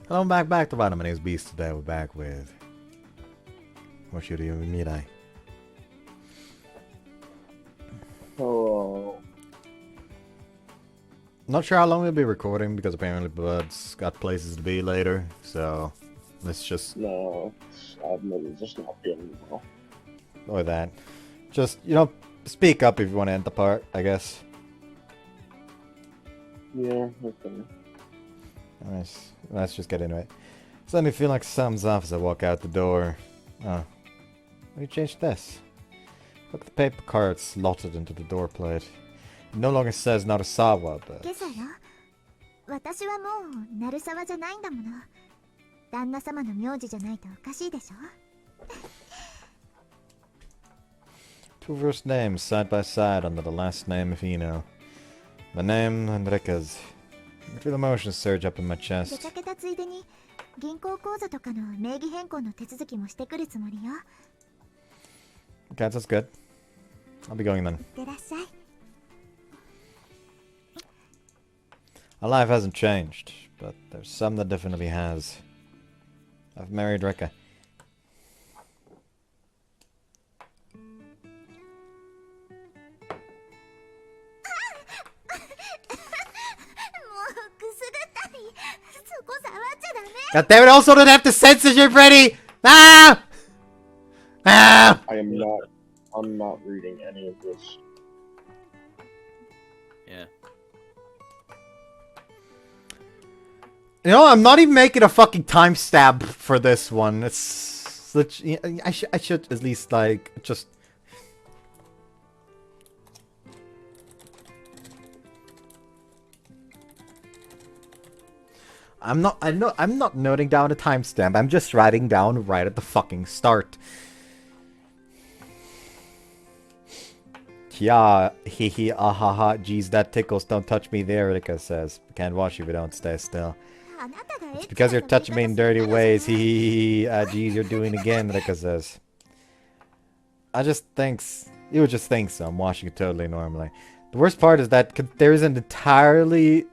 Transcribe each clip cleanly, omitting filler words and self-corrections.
Hello, back to bottom. My name is Beast. Today we're back with Hoshi Ori Yume Mirai. Oh, Not sure how long we'll be recording because apparently Bud's got places to be later. So let's just no, I'm really just not feeling well. or that. Just speak up if you want to end the part. I guess. Yeah, okay. Alright, let's just get into it. Suddenly feel like something's off as I walk out the door. Oh, why do you change this? Look at the paper card slotted into the door plate. It no longer says Narasawa, but... 今朝よ。私はもう鳴沢じゃないんだもの。旦那様の名字じゃないとおかしいでしょ。Two first names side by side under the last name of Ino. My name and Rikka's. I feel emotions surge up in my 出 chest. かけたついでに銀行口座とかの名義変更の手続きもしてくるつもりよ。 Okay, that's good. I'll be going then. いってらっしゃい。 Our life hasn't changed, but there's some that definitely has. I've married Rikka. もうくすぐったり。そこ触っちゃダメ。 God damn it, also don't have the censorship ready! Ah! Ah! I'm not reading any of this. Yeah. You know, I'm not even making a fucking timestamp for this one. It's... I should at least, like, just... I'm not noting down a timestamp. I'm just writing down right at the fucking start. Yeah, hee hee, ah ha ha, geez, that tickles, don't touch me there, Rikka says. Can't watch you if you don't stay still. あなたが It's because you're touching me in dirty ways, hee hee hee, geez, you're doing it again, Rikka says. You would just think so, I'm watching it totally normally. The worst part is that there is an entirely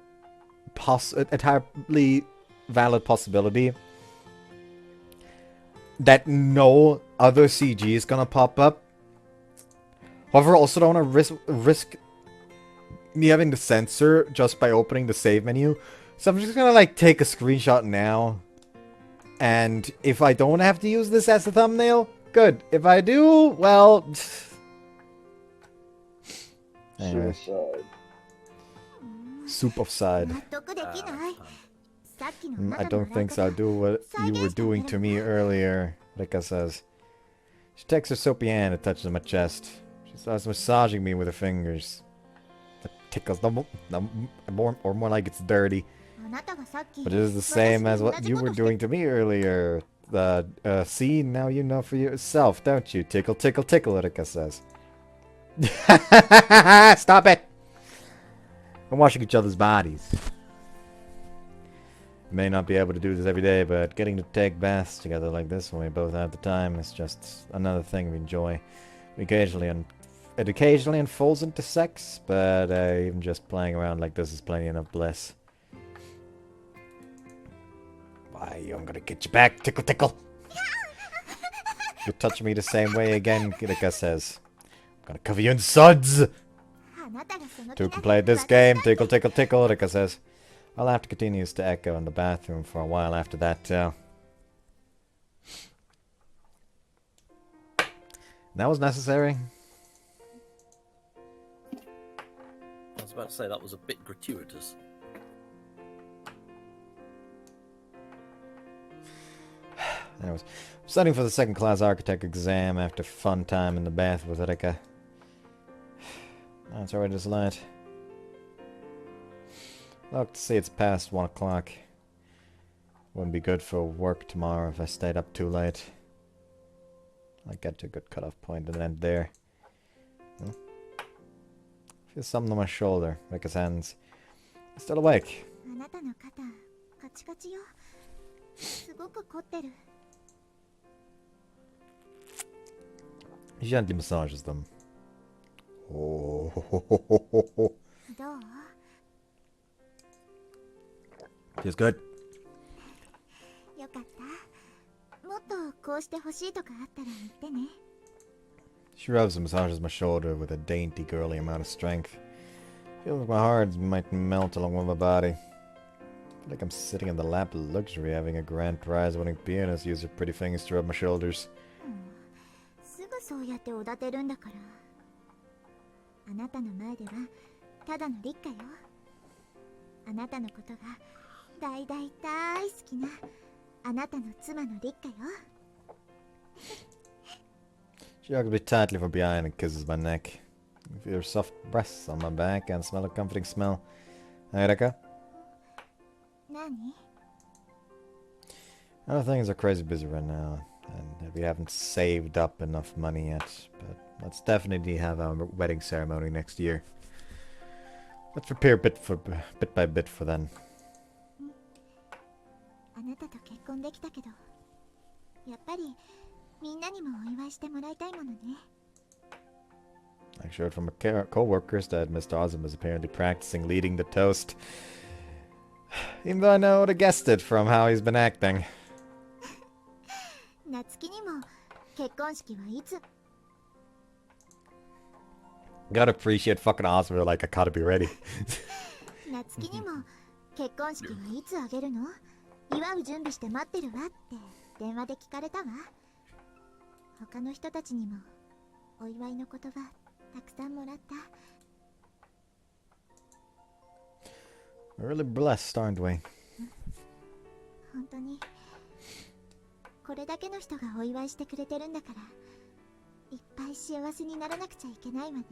valid possibility that no other CG is gonna pop up. However, I also don't want to risk me having to censor just by opening the save menu. So I'm just gonna like take a screenshot now. And if I don't have to use this as a thumbnail, good. If I do, well... Anyway. Suicide. Soup of side. 納得できない。さっきのあな I たの don't think so. I'll do what you were doing to me earlier, Rikka says. She takes her soapy hand and touches my chest. She starts massaging me with her fingers. That tickles, or more like it's dirty. あなたがさっき But it is the same as what you were doing to me earlier. See, now you know for yourself, don't you? Tickle, tickle, tickle, Rikka says. Stop it! We're washing each other's bodies. We may not be able to do this every day, but getting to take baths together like this when we both have the time is just another thing we enjoy. It occasionally unfolds into sex, but even just playing around like this is plenty enough bliss. Why, I'm gonna get you back, tickle tickle! You touch me the same way again, Rikka says. I'm gonna cover you in suds! あなたがその Two can play this game, tickle tickle tickle, Rikka says. I'll have to continue to echo in the bathroom for a while after that, too. That was necessary. I was about to say that was a bit gratuitous. Anyways, I'm studying for the second class architect exam after a fun time in the bath with Rikka. Oh, it's already this late. Look, to see it's past 1 o'clock. Wouldn't be good for work tomorrow if I stayed up too late. I'd get to a good cutoff point and end there. Feel something on my shoulder, Rikka's hands. I'm still awake. あなたの肩カチカチよ。すごく凝ってる。 He gently massages them. Oh. どう？ Feels good. こうして欲しいとかあったら言ってね。 She rubs and massages my shoulder with a dainty, girly amount of strength. Feels like my heart might melt along with my body. Feel like I'm sitting in the lap of luxury, having a grand prize-winning pianist use her pretty fingers to rub my shoulders. すぐそうやっておだてるんだから。あなたの前ではただの立花よ。あなたのことが大大大好きなあなたの妻の立花よ。 She hugs me tightly from behind and kisses my neck. I feel her soft breasts on my back and smell a comforting smell. Hey, Rikka? 何？ I know things are crazy busy right now, and we haven't saved up enough money yet, but let's definitely have our wedding ceremony next year. Let's prepare bit by bit for then. あなたと結婚できたけど、やっぱりみんなにもお祝いしてもらいたいものね。 I heard from co-workers that Mr. Osm is apparently practicing leading the toast. Even though I know what I guessed it from how he's been acting. 夏希にも結婚式はいつ？ Gotta appreciate fucking Osm like I gotta be ready. 夏希にも結婚式はいつあげるの？祝う準備して待ってるわって電話で聞かれたわ。他の人たちにもお祝いの言葉たくさんもらった。 We're really blessed, aren't we? 本当にこれだけの人がお祝いしてくれてるんだから、いっぱい幸せにならなくちゃいけないわね。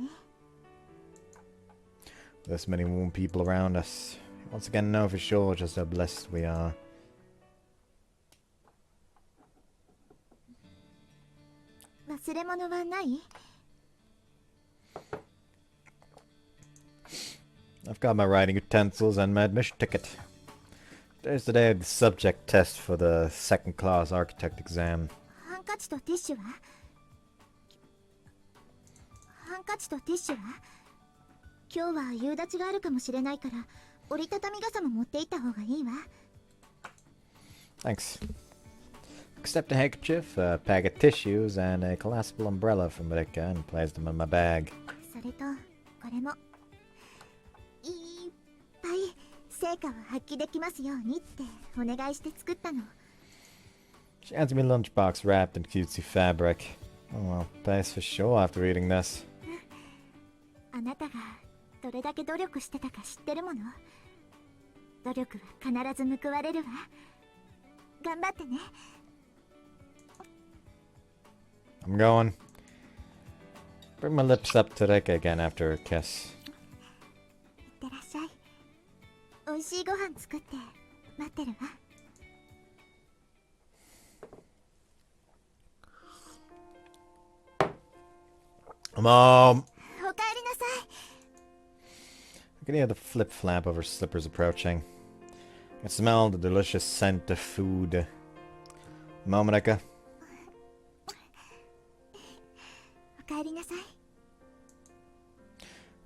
This many warm people around us. Once again, know for sure just how blessed we are. 忘れ物はない？ I've got my writing utensils and my admission ticket. Today's the day of the subject test for the second class architect exam. ハンカチとティッシュは？ハンカチとティッシュは？今日は夕立があるかもしれないから折りたたみ傘も持っていった方がいいわ。 Thanks. Accept a handkerchief, a pack of tissues, and a collapsible umbrella from Rikka and place them in my bag. それとこれもいっぱい成果を発揮できますようにってお願いして作ったの。 She hands me a lunchbox wrapped in cutesy fabric. Oh well, thanks for sure after reading this. あなたがどれだけ努力してたか知ってるもの。努力は必ず報われるわ。頑張ってね。 I'm going. Bring my lips up to Rikka again after her kiss. いってらっしゃい。美味しいご飯作って待ってるわ。 Mom! おかえりなさい。 I can hear the flip-flap of her slippers approaching. I can smell the delicious scent of food. Mom, Rikka. おかえりなさい。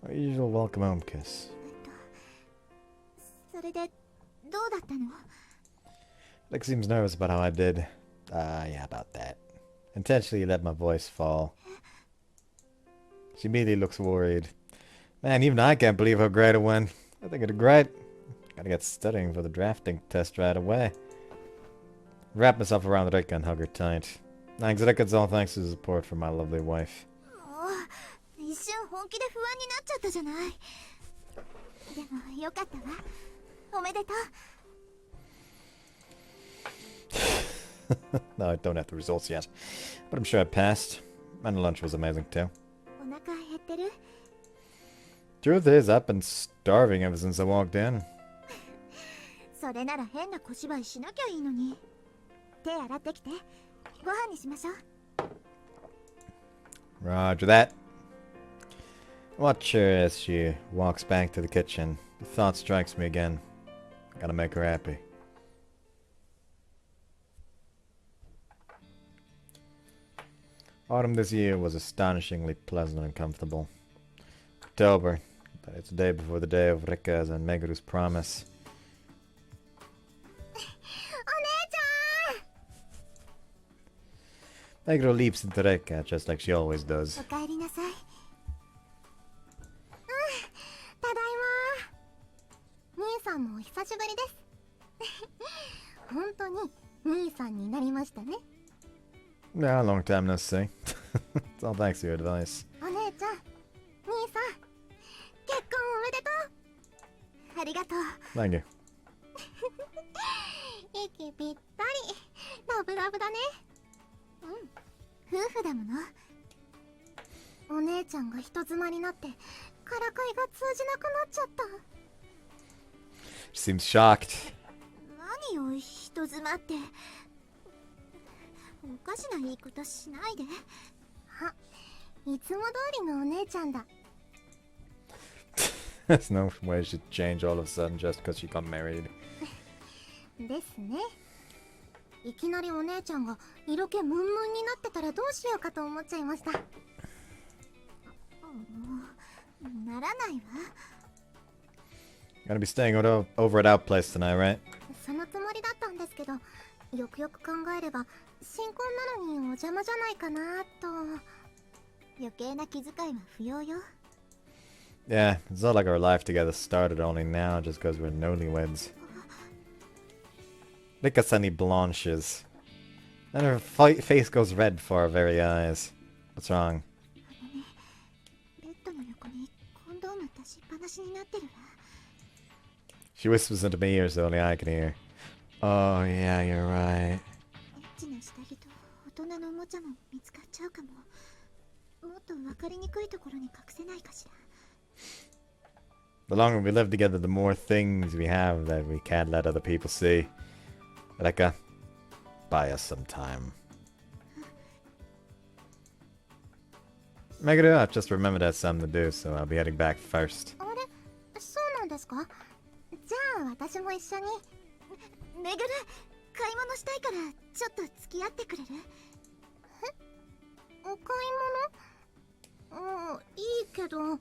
Our usual welcome home kiss. それでどうだったの？ Rikka seems nervous about how I did. Yeah, about that. Intentionally let my voice fall. She immediately looks worried. Man, even I can't believe how great it went. I think it did great. Gotta get studying for the drafting test right away. Wrap myself around Rikka and hug her tight. Thanks, Rikka. It's all thanks to the support from my lovely wife. もう一瞬本気で不安になっちゃったじゃない。でもよかったわ。おめでとう。 No, I don't have the results yet. But I'm sure I passed. And the lunch was amazing too. お腹減ってる？ Truth is, I've been starving ever since I walked in. それなら変な小芝居しなきゃいいのに。手洗ってきて。ご飯にしましょう。 Roger that. Watch her as she walks back to the kitchen. The thought strikes me again. Gotta make her happy. Autumn this year was astonishingly pleasant and comfortable. October, but it's the day before the day of Rikka's and Meguru's promise. お姉ちゃん。Meguro leaps into Rikka just like she always does. おかえりなさい。うん、ただいま。兄さんもお久しぶりです。本当に兄さんになりましたね。Yeah, long time no see. It's all thanks to your advice. お姉ちゃん、兄さん、結婚おめでとう。ありがとう。 Thank you. 息ぴったり、ラブラブだね。うん、夫婦だもの。お姉ちゃんが人妻になってからかいが通じなくなっちゃった。 She seems shocked. 何を人妻って。おかしな言い方しないで。あ、いつも通りのお姉ちゃんだ。 There's no way she'd change all of a sudden just because she got married. ですね。いきなりお姉ちゃんが色気ムンムンになってたらどうしようかと思っちゃいました。ならないわ。 Gonna be staying over at our place tonight, right? そのつもりだったんですけど、よくよく考えれば新婚なのにお邪魔じゃないかなと。余計な気遣いは不要よ。 Yeah, it's not like our life together started only now just because we're newlyweds. Rikka suddenly blanches. And her face goes red before her very eyes. What's wrong? ベッドの横にコンドーム出しっぱなしになってるわ。 She whispers into my ear so only I can hear. Oh, yeah, you're right. エッチな下着と大人のおもちゃも見つかっちゃうかも。もっと分かりにくいところに隠せないかしら。 The longer we live together, the more things we have that we can't let other people see. Rikka, buy us some time. Meguro, I've just remembered I have something to do, so I'll be heading back first. あれ、そうなんですか。じゃあ私も一緒に。めぐる、買い物したいからちょっと付き合ってくれる？え？お買い物？いいけど。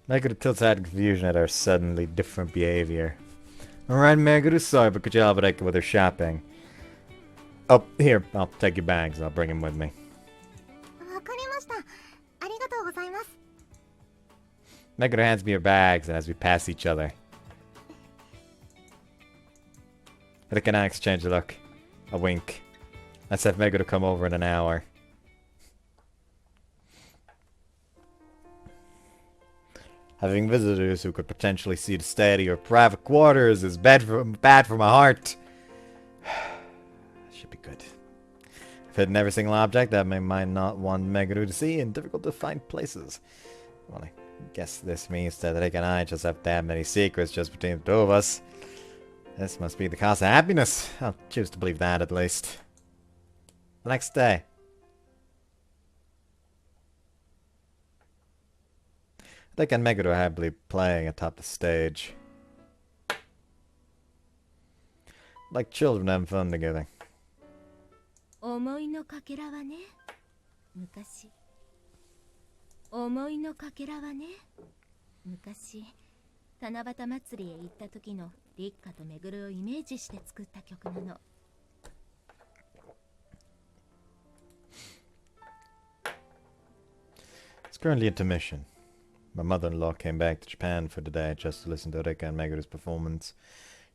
Meguro tilts her head in confusion at our suddenly different behavior. Alright, Meguro, sorry, but could you help Rikka with her shopping? Oh, here, I'll take your bags and I'll bring them with me. わかりました。ありがとうございます。 Meguro hands me her bags as we pass each other. Rikka and I exchange a look. A wink. Let's have Meguro come over in an hour. Having visitors who could potentially see the state of your private quarters is bad for my heart. Should be good. I've hidden every single object that I might not want Meguro to see in difficult to find places. Well, I guess this means that Rick and I just have that many secrets just between the two of us. This must be the cause of happiness. I'll choose to believe that at least. The next day. Rick and Meguro are happily playing atop the stage. Like children having fun together. 思いのかけらはね、昔。思いのかけらはね、昔。七夕祭りへ行った時のリッカとメグルをイメージして作った曲なの。It's currently intermission. My mother-in-law came back to Japan for the day just to listen to Rikka and Megoro's performance.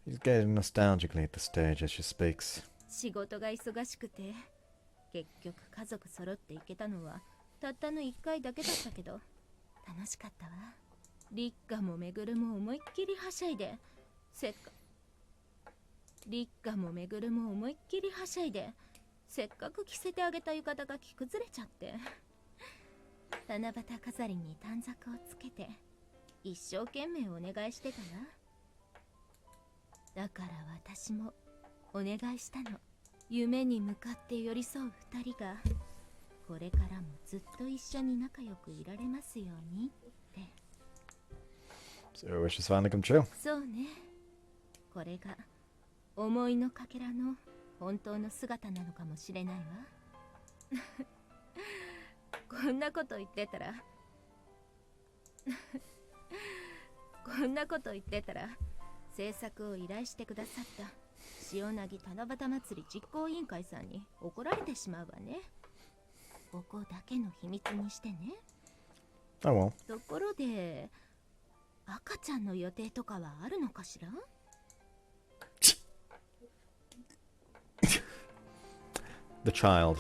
She's gazing nostalgically at the stage as she speaks. 仕事が忙しくて、結局家族揃って行けたのはたったの1回だけだったけど、楽しかったわ。リッカもメグルも思いっきりはしゃいで、リッカもメグルも思いっきりはしゃいで、せっかく着せてあげた浴衣が着崩れちゃって。七夕飾りに短冊をつけて一生懸命お願いしてたわ。だから私もお願いしたの。夢に向かって寄り添う二人がこれからもずっと一緒に仲良くいられますようにって。 So your wish has finally come true. そうね。これが思いのかけらの本当の姿なのかもしれないわ。こんなこと言ってたらこんなこと言ってたら制作を依頼してくださった潮なぎ七夕祭り実行委員会さんに怒られてしまうわね。ここだけの秘密にしてね。Oh well. ところで赤ちゃんの予定とかはあるのかしら？ The child.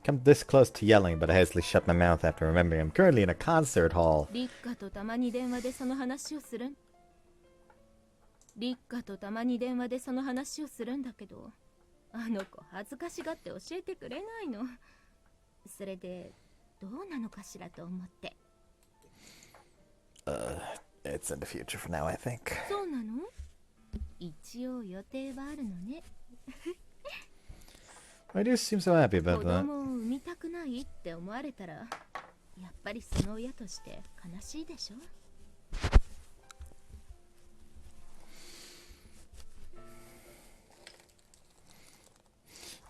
Come this close to yelling, but I hastily shut my mouth after remembering I'm currently in a concert hall. リッカとたまに電話でその話をするん。リッカとたまに電話でその話をするんだけど、あの子恥ずかしがって教えてくれないの。それでどうなのかしらと思って。It's in the future for now, I think. そうなの？一応予定はあるのね。I do seem so happy about 子 that. 供を産みたくないって思われたら、やっぱりその親として悲しいでしょ。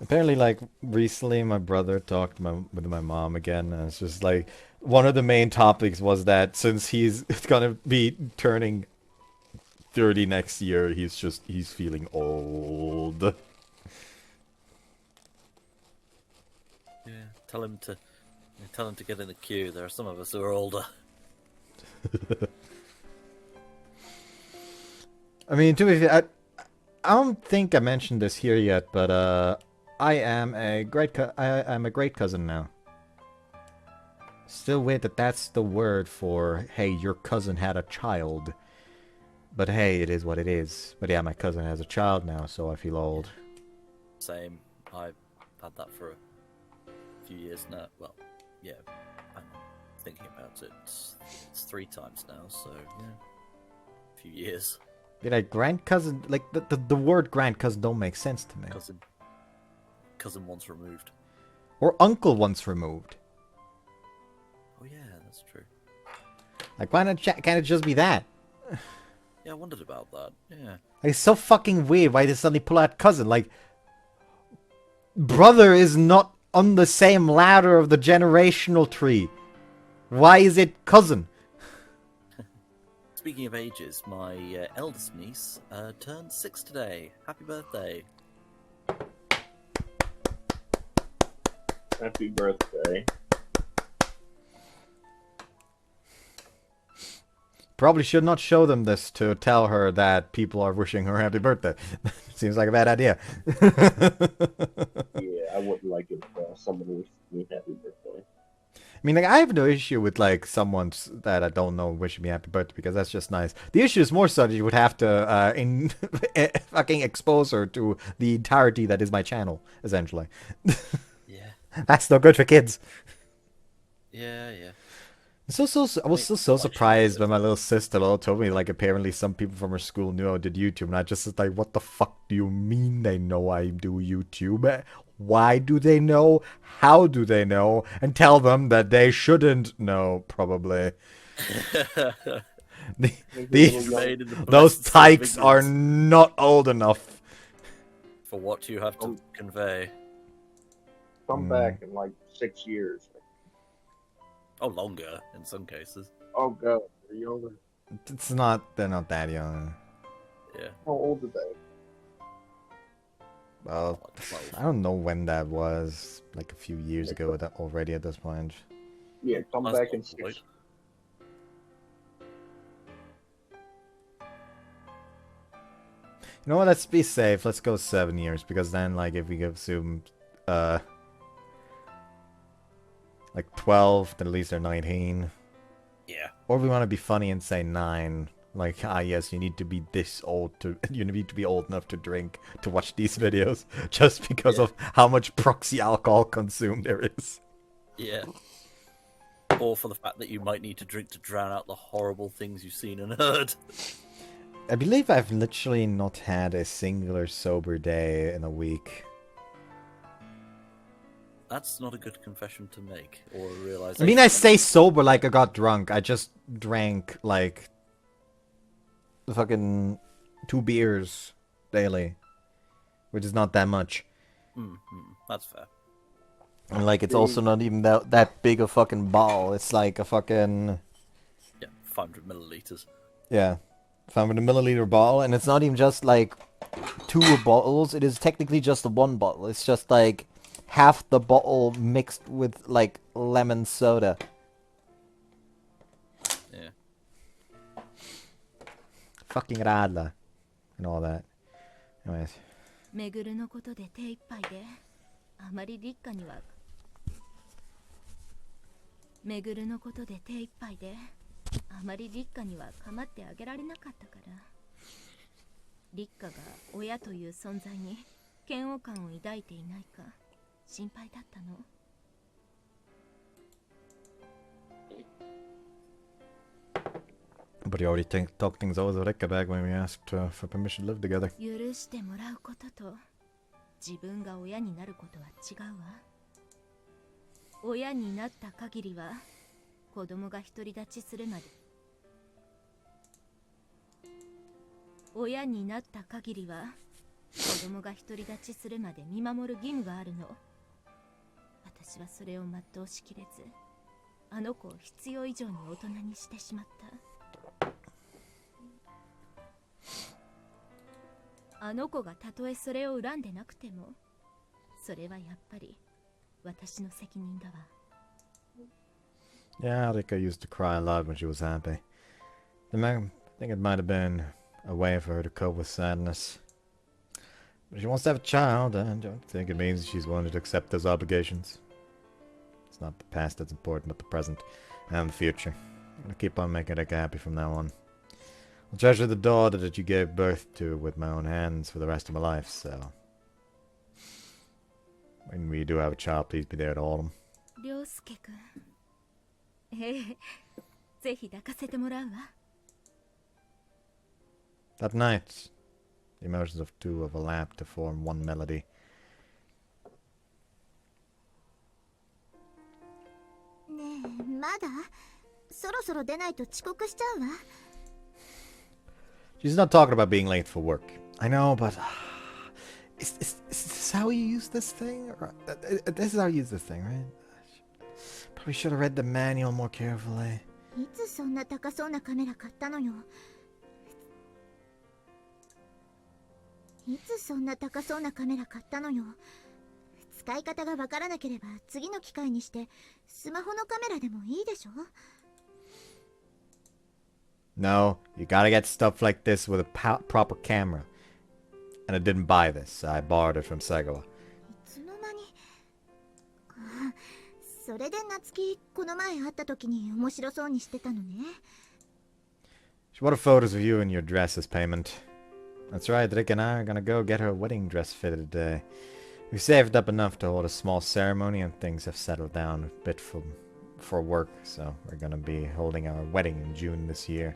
Apparently, like, recently my brother talked with my mom again, and it's just like, one of the main topics was that since he's gonna be turning 30 next year, he's feeling old. Yeah, tell him to get in the queue. There are some of us who are older. I mean, to be fair, I don't think I mentioned this here yet, but I am a great cousin now. Still weird that that's the word for, hey, your cousin had a child. But hey, it is what it is. But yeah, my cousin has a child now, so I feel old. Same. I've had that for a few years now. Well, yeah, I'm thinking about it. It's 3 times now, so yeah, a few years. Be like grand cousin, like the word grand cousin don't make sense to me. Cousin once removed. Or uncle once removed. Oh yeah, that's true. Like why not? Can't it just be that? Yeah, I wondered about that. Yeah. Like, it's so fucking weird why they suddenly pull out cousin. Like, brother is not on the same ladder of the generational tree. Why is it cousin? Speaking of ages, my eldest niece turned 6 today. Happy birthday. Happy birthday. Probably should not show them this to tell her that people are wishing her happy birthday. Seems like a bad idea. Yeah, I wouldn't like if someone wished me happy birthday. I mean, like, I have no issue with, like, someone that I don't know wishing me happy birthday, because that's just nice. The issue is more so that you would have to, fucking expose her to the entirety that is my channel, essentially. Yeah. That's no good for kids. Yeah, yeah. I was so surprised when my little sister told me, like, apparently some people from her school knew I did YouTube, and I just was like, what the fuck do you mean they know I do YouTube? Why do they know? How do they know? And tell them that they shouldn't know, probably. Those tykes are not old enough. For what you have to convey. Come back in like 6 years. Oh, longer in some cases. Oh god, they're younger. They're not that young. Yeah. How old are they? Well, I don't know when that was. Like a few years ago already at this point. Yeah, come That's back in not 6. quite. You know what? Let's be safe. Let's go 7 years, because then, like, if we assume, like 12, then at least they're 19. Yeah. Or we want to be funny and say 9. Like, yes, you need to be this old to, you need to be old enough to drink to watch these videos, just because of how much proxy alcohol consumed there is. Yeah. Or for the fact that you might need to drink to drown out the horrible things you've seen and heard. I believe I've literally not had a singular sober day in a week. That's not a good confession to make, or a realization. I mean, I stay sober like I got drunk. I just drank, like, fucking 2 beers daily, which is not that much. That's fair. And, like, it's also not even that big a fucking ball. It's like a fucking... Yeah, 500 milliliters. Yeah. Found in a milliliter bottle, and it's not even just like 2 bottles. It is technically just the 1 bottle. It's just like half the bottle mixed with like lemon soda. Yeah. Fucking radler. And all that. Anyways. めぐるのことで手一杯であまり立花にはめぐるのことで手一杯であまり立花には構ってあげられなかったから立花が親という存在に嫌悪感を抱いていないか心配だったの。But you already talked things over with Rikka back when we asked for permission to live together. 許してもらうことと自分が親になることは違うわ。親になった限りは子供が独り立ちするまで親になった限りは子供が独り立ちするまで見守る義務があるの。私はそれを全うしきれずあの子を必要以上に大人にしてしまった。あの子がたとえそれを恨んでなくてもそれはやっぱり私の責任だわ。Yeah, Rikka used to cry a lot when she was happy. I think it might have been a way for her to cope with sadness. But she wants to have a child, and I don't think it means she's willing to accept those obligations. It's not the past that's important, but the present and the future. I'm gonna keep on making Rikka happy from now on. I'll treasure the daughter that you gave birth to with my own hands for the rest of my life, so... When we do have a child, please be there at autumn. 涼介くん。ぜひ抱かせてもらうわ。That night, the emotions of two overlapped to form one melody. ねえ、まだそろそろ出ないと遅刻しちゃうわ。She's not talking about being late for work. I know, but... Is this how you use this thing? This is how you use this thing, right? Probably should have read the manual more carefully. いつそんな高そうなカメラ買ったのよ。いつそんな高そうなカメラ買ったのよ。使い方がわからなければ次の機会にしてスマホのカメラでもいいでしょ。No, you gotta get stuff like this with a proper camera. And I didn't buy this. I borrowed it from Segawa. いつの間に。あ、それで夏希この前会った時に面白そうにしてたのね。She wanted photos of you in your dress as payment. That's right, Rick and I are gonna go get her wedding dress fitted today. We've saved up enough to hold a small ceremony and things have settled down a bit for work, so we're gonna be holding our wedding in June this year.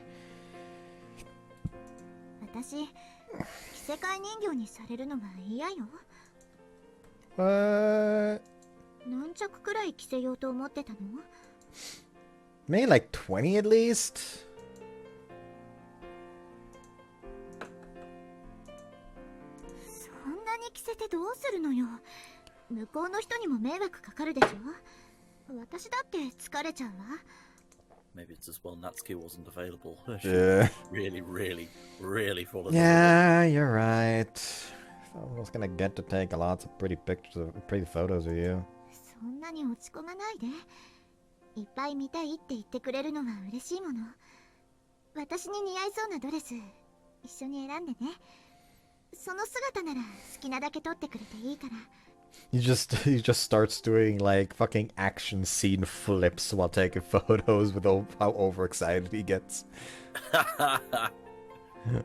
私、着せ替え人形にされるのが嫌よ。何着くらい着せようと思ってたの？ Maybe like 20 at least? そんなに着せてどうするのよ。向こうの人にも迷惑かかるでしょ。私だって疲れちゃうわ。Maybe it's as well Natsuki wasn't available. Yeah. really full of Yeah, you're right. I was gonna get to take lots of pretty pictures, pretty photos of you. そんなに落ち込まないで。いっぱい見たいって言ってくれるのは嬉しいもの。私に似合いそうなドレス、一緒に選んでね。その姿なら好きなだけ撮ってくれていいから。He just starts doing like fucking action scene flips while taking photos with how overexcited he gets.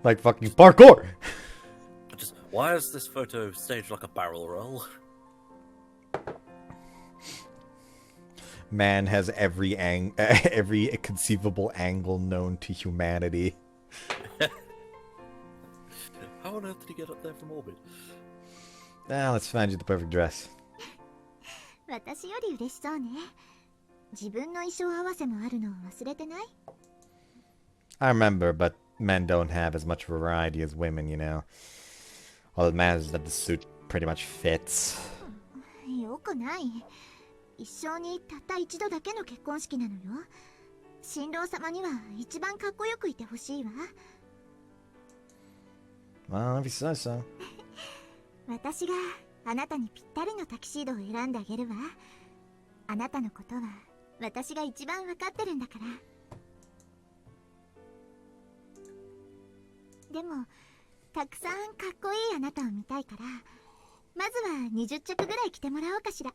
Like fucking parkour! Just, why is this photo staged like a barrel roll? Man has every conceivable angle known to humanity. How on earth did he get up there from orbit? Now let's find you the perfect dress. 私より嬉しそうね。自分の衣装合わせもあるのを忘れてない？ I remember, but men don't have as much variety as women, you know. All that matters is that the suit pretty much fits. よくない。一生にたった一度だけの結婚式なのよ。新郎様には一番かっこよくいてほしいわ。Well, if you say so. 私があなたにぴったりのタキシードを選んであげるわ。あなたのことは私が一番わかってるんだから。でもたくさんかっこいいあなたを見たいから、まずは20着ぐらい着てもらおうかしら。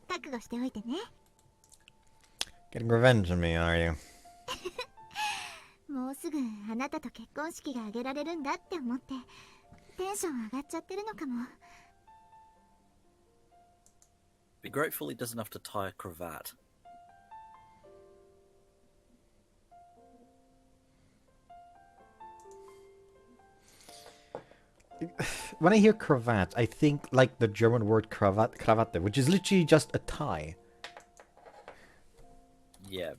覚悟しておいてね。Getting revenge on me, are you? もうすぐあなたと結婚式が挙げられるんだって思ってテンション上がっちゃってるのかも。 Be grateful he doesn't have to tie a cravat. When I hear cravat, I think like the German word Krawatte, which is literally just a tie. Yeah,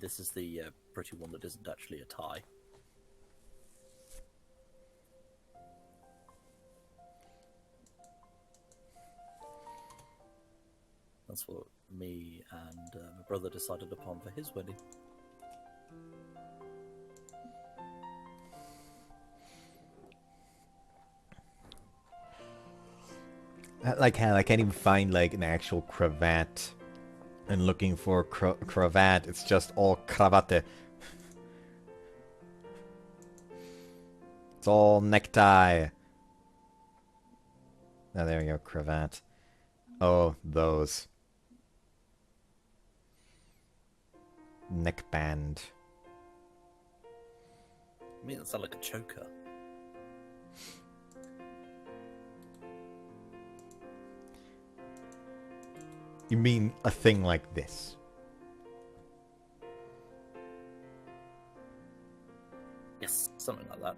this is the pretty one that isn't actually a tie. That's what me and my brother decided upon for his wedding. Like hell, I can't even find like an actual cravat. And looking for cravat, it's just all Krawatte. It's all necktie. Oh, there we go, cravat. Oh, those. Neckband. I mean, that sounds like a choker. You mean a thing like this? Yes, something like that.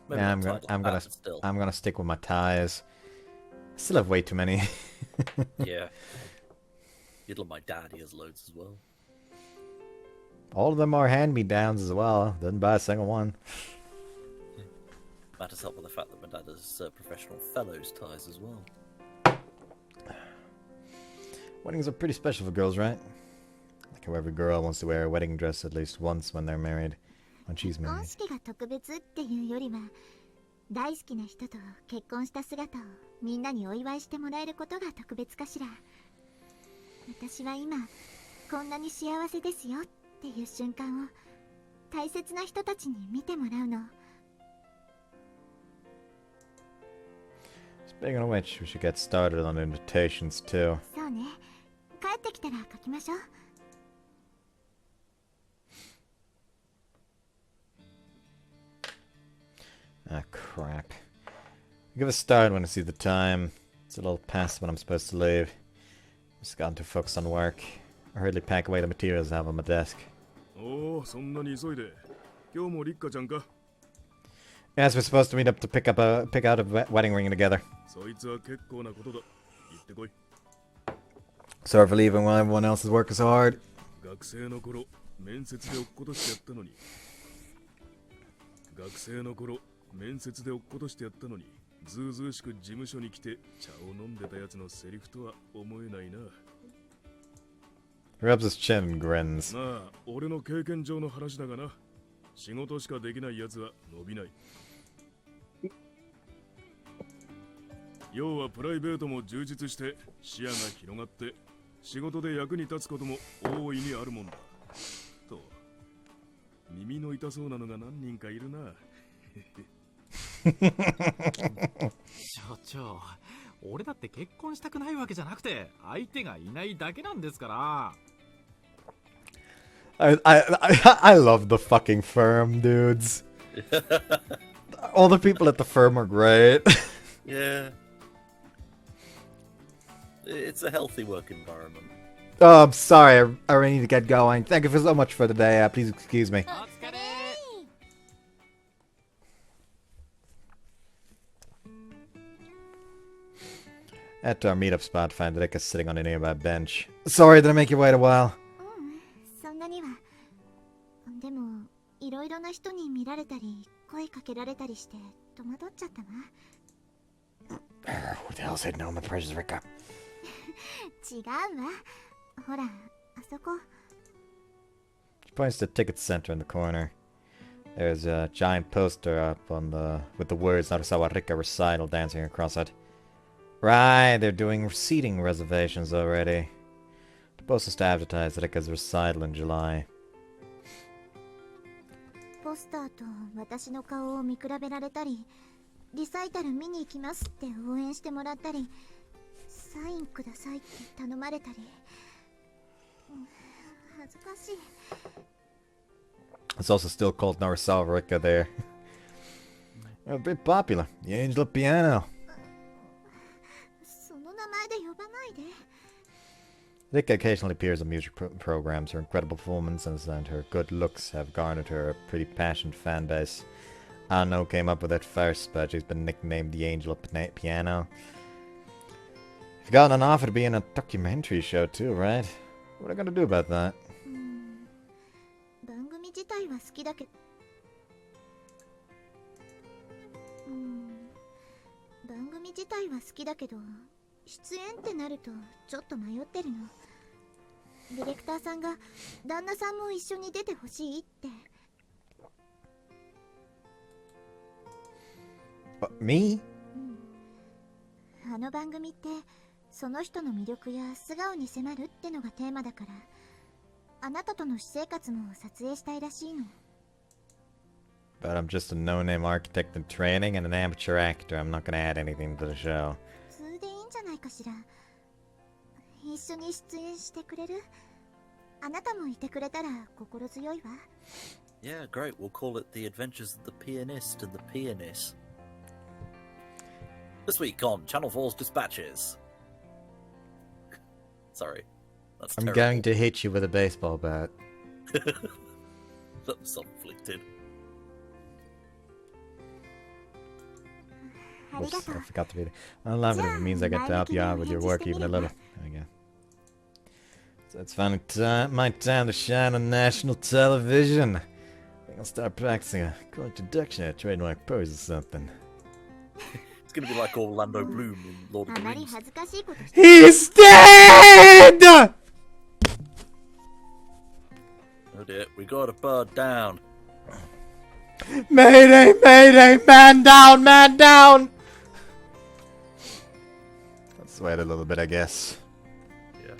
Maybe Yeah, not tied like that, but still. I'm gonna stick with my ties. Still have way too many. Yeah. You'd love my dad, he has loads as well. All of them are hand-me-downs as well. Didn't buy a single one. Matters help with the fact that my dad has professional fellows ties as well. Weddings are pretty special for girls, right? Like how every girl wants to wear a wedding dress at least once when they're married. When she's 結婚 married. 式が特別っていうよりは、大好きな人と結婚した姿をみんなにお祝いしてもらえることが特別かしら。私は今こんなに幸せですよっていう瞬間を大切な人たちに見てもらうの。 Speaking of which, we should get started on invitations too. そうね。帰ってきたら書きましょう。 Ah, crap. Give a start when I see the time. It's a little past when I'm supposed to leave. Just gotten too focused on work. I hurriedly pack away the materials I have on my desk. Oh, そんなに急いで。今日もリッカちゃんか。 Yes, we're supposed to meet up to pick out a wedding ring together. そいつは結構なことだ。行ってこい。 Sorry for leaving while everyone else is working so hard. 学生の頃、面接で落っことしてやったのに。学生の頃、面接で落っことしてやったのに、ずうずうしく事務所に来て茶を飲んでたやつのセリフとは思えないな。He rubs his chin and grins. まあ、俺の経験上の話だがな。仕事しかできないやつは伸びない。要はプライベートも充実して視野が広がって仕事で役に立つことも大いにあるもんだ。と、耳の痛そうなのが何人かいるな。所長、俺だって結婚したくないわけじゃなくて相手がいないだけなんですから。I love the fucking firm, dudes. All the people at the firm are great. Yeah. It's a healthy work environment. Oh, I'm sorry. I really need to get going. Thank you so much for the day. Please excuse me. お疲れ。 At our meetup spot, find Rikka sitting on a nearby bench. Sorry, did I make you wait a while? そんなには。でもいろいろな人に見られたり声かけられたりして戸惑っちゃったわ。 Who the hell said no, my precious Rikka? 違うわ。ほら、あそこ。 She points to the ticket center in the corner. There's a giant poster up on the with the words Narasawa Rikka recital dancing across it. Right, they're doing seating reservations already. The poster's to advertise Rikka's recital in July. ポスターと私の顔を見比べられたり、リサイタル見に行きますって応援してもらったり、サインくださいって頼まれたり、恥ずかしい。 It's also still called Narasawa Rikka there. A bit popular. The Angel of Piano. その名前で呼ばないで。 Rikka occasionally appears on music programs. Her incredible performances and her good looks have garnered her a pretty passionate fan base. I don't know who came up with it first, but she's been nicknamed the Angel of Piano. You've gotten an offer to be in a documentary show too, right? What are you gonna do about that? 番組自体は好きだけど、番組自体は好きだけど、出演ってなるとちょっと迷ってるの。ディレクターさんが旦那さんも一緒に出てほしいって。Me? あの番組ってその人の魅力や素顔に迫るってのがテーマだから、あなたとの私生活も撮影したいらしいの。 But I'm just a no-name architect in training and an amateur actor. I'm not gonna add anything to the show. 普通でいいんじゃないかしら。一緒に出演してくれる？あなたもいてくれたら心強いわ。 Yeah, great. We'll call it The Adventures of the Pianist and the Pianist. This week on Channel 4's Dispatches. Sorry. That's I'm terrible. going to hit you with a baseball bat. That was self-inflicted. Oops, I forgot to read it. I love it if it means I get to help you out with your work even a little. There we go. So it's finally my time to shine on national television. I think I'll start practicing a cool introduction at trademark pose or something. It's gonna be like Orlando Bloom in Lord of あ the まり Rings. 恥ずかしいことして。 He's dead! Oh dear, we got a bird down. Mayday, mayday, man down, man down! Let's wait a little bit, I guess. Yeah.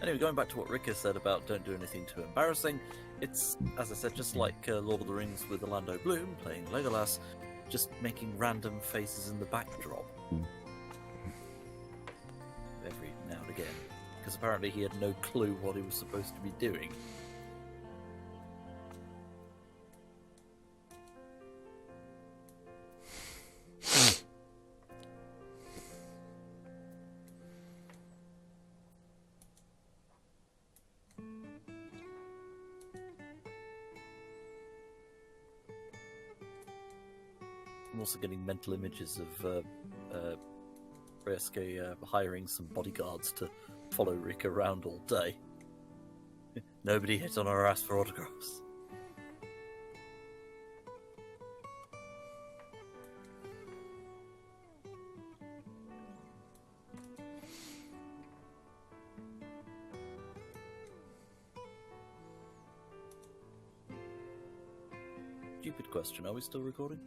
Anyway, going back to what Rikka said about don't do anything too embarrassing, it's, as I said, just like Lord of the Rings with Orlando Bloom playing Legolas, just making random faces in the backdrop. Every now and again. Because apparently he had no clue what he was supposed to be doing. I'm also getting mental images of Ryosuke hiring some bodyguards to follow Rikka around all day. Nobody hit on her ass for autographs. Stupid question, are we still recording?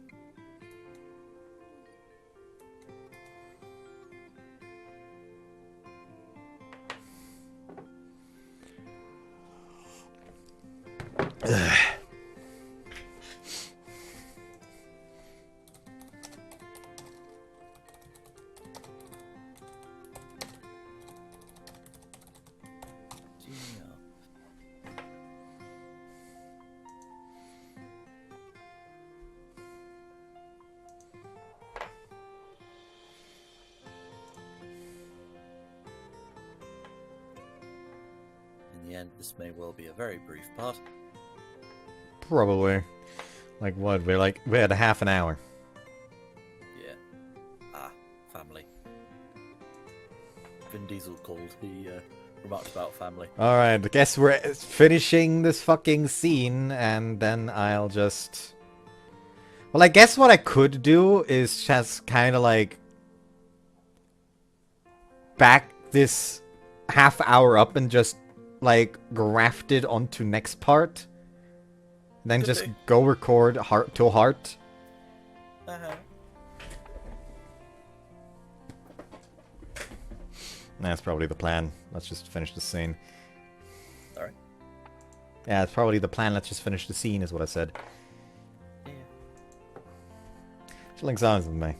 In the end, this may well be a very brief part. Probably. Like what? We had a half an hour. Yeah. Ah, family. Vin Diesel called. He remarked about family. Alright, I guess we're finishing this fucking scene, and then I'll just... Well, I guess what I could do is just kind of like... back this half hour up and just, like, graft it onto next part. Then Could just be. go record heart to heart. Uh-huh. That's probably the plan. Let's just finish the scene. Alright. Yeah, it's probably the plan. Let's just finish the scene, is what I said. Yeah. Chilling sounds with me.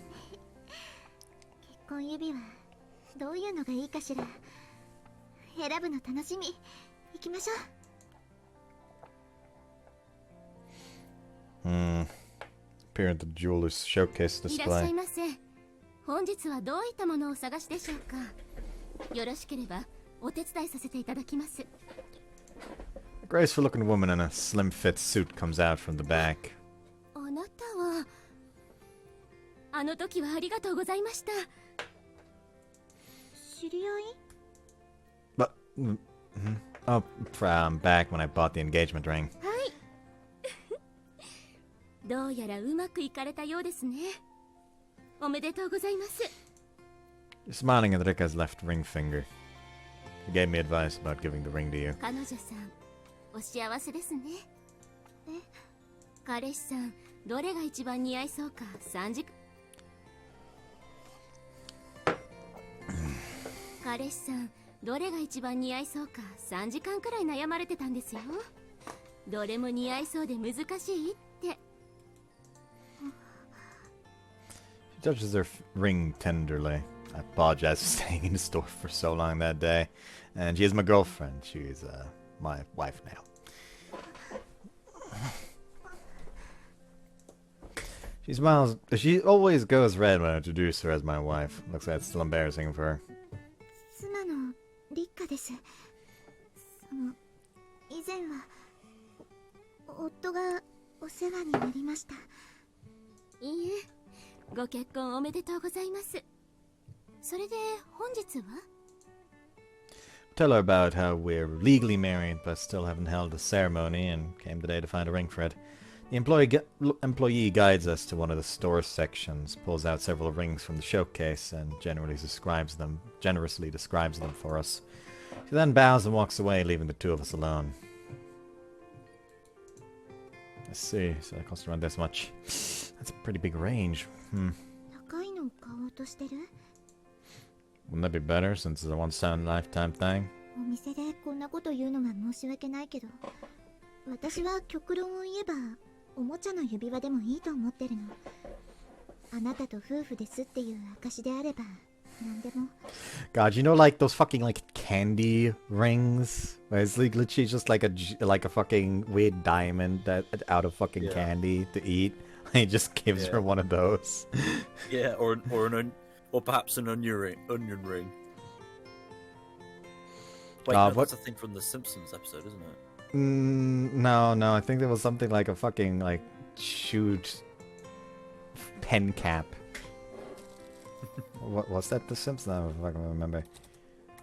結婚指輪どういうのがいいかしら。選ぶの楽しみ。行きましょう。Appear at the jeweler's showcase いらっしゃい display. ませ。本日はどういったものをお探しでしょうか。よろしければお手伝いさせていただきます。 A graceful looking woman in a slim fit suit comes out from the back. あなたはあの時はありがとうございました。知り合い？ But, oh, from back when I bought the engagement ring. はいどうやらうまくいかれたようですね。おめでとうございます。 You're smiling at Rikka's left ring finger. He gave me advice about giving the ring to you. 彼女さんお幸せですね。彼氏さんどれが一番似合いそうか3時彼氏さんどれが一番似合いそうか3時間くらい悩まれてたんですよ。どれも似合いそうで難しいって。 She touches her ring tenderly. I apologize for staying in the store for so long that day. And she is my girlfriend. She's my wife now. She smiles. She always goes red when I introduce her as my wife. Looks like it's still embarrassing for her. 妻のリッカです。その以前は夫がお世話になりました。いいえご結婚おめでとうございます。それで本日は Tell her about how we're legally married but still haven't held a ceremony and came today to find a ring for it. The employee guides us to one of the store sections, pulls out several rings from the showcase, and generously describes them for us. She then bows and walks away, leaving the two of us alone. I see, so it costs around this much. That's a pretty big range. 高いのを買おうとしてる？ Wouldn't that be better since it's a once-in-a-lifetime thing? お店でこんなこと言うのは申し訳ないけど、私は極論を言えばおもちゃの指輪でもいいと思ってるの。あなたと夫婦ですっていう証であれば何でも。 God, you know, like those fucking like candy rings, where it's like literally just like a fucking weird diamond that out of fucking candy to eat. He just gives her one of those. Yeah, or perhaps an onion ring. Wait, no, what? that's a thing from the Simpsons episode, isn't it? No, I think there was something like a fucking like shoot pen cap. What was that? The Simpsons? I don't fucking remember. I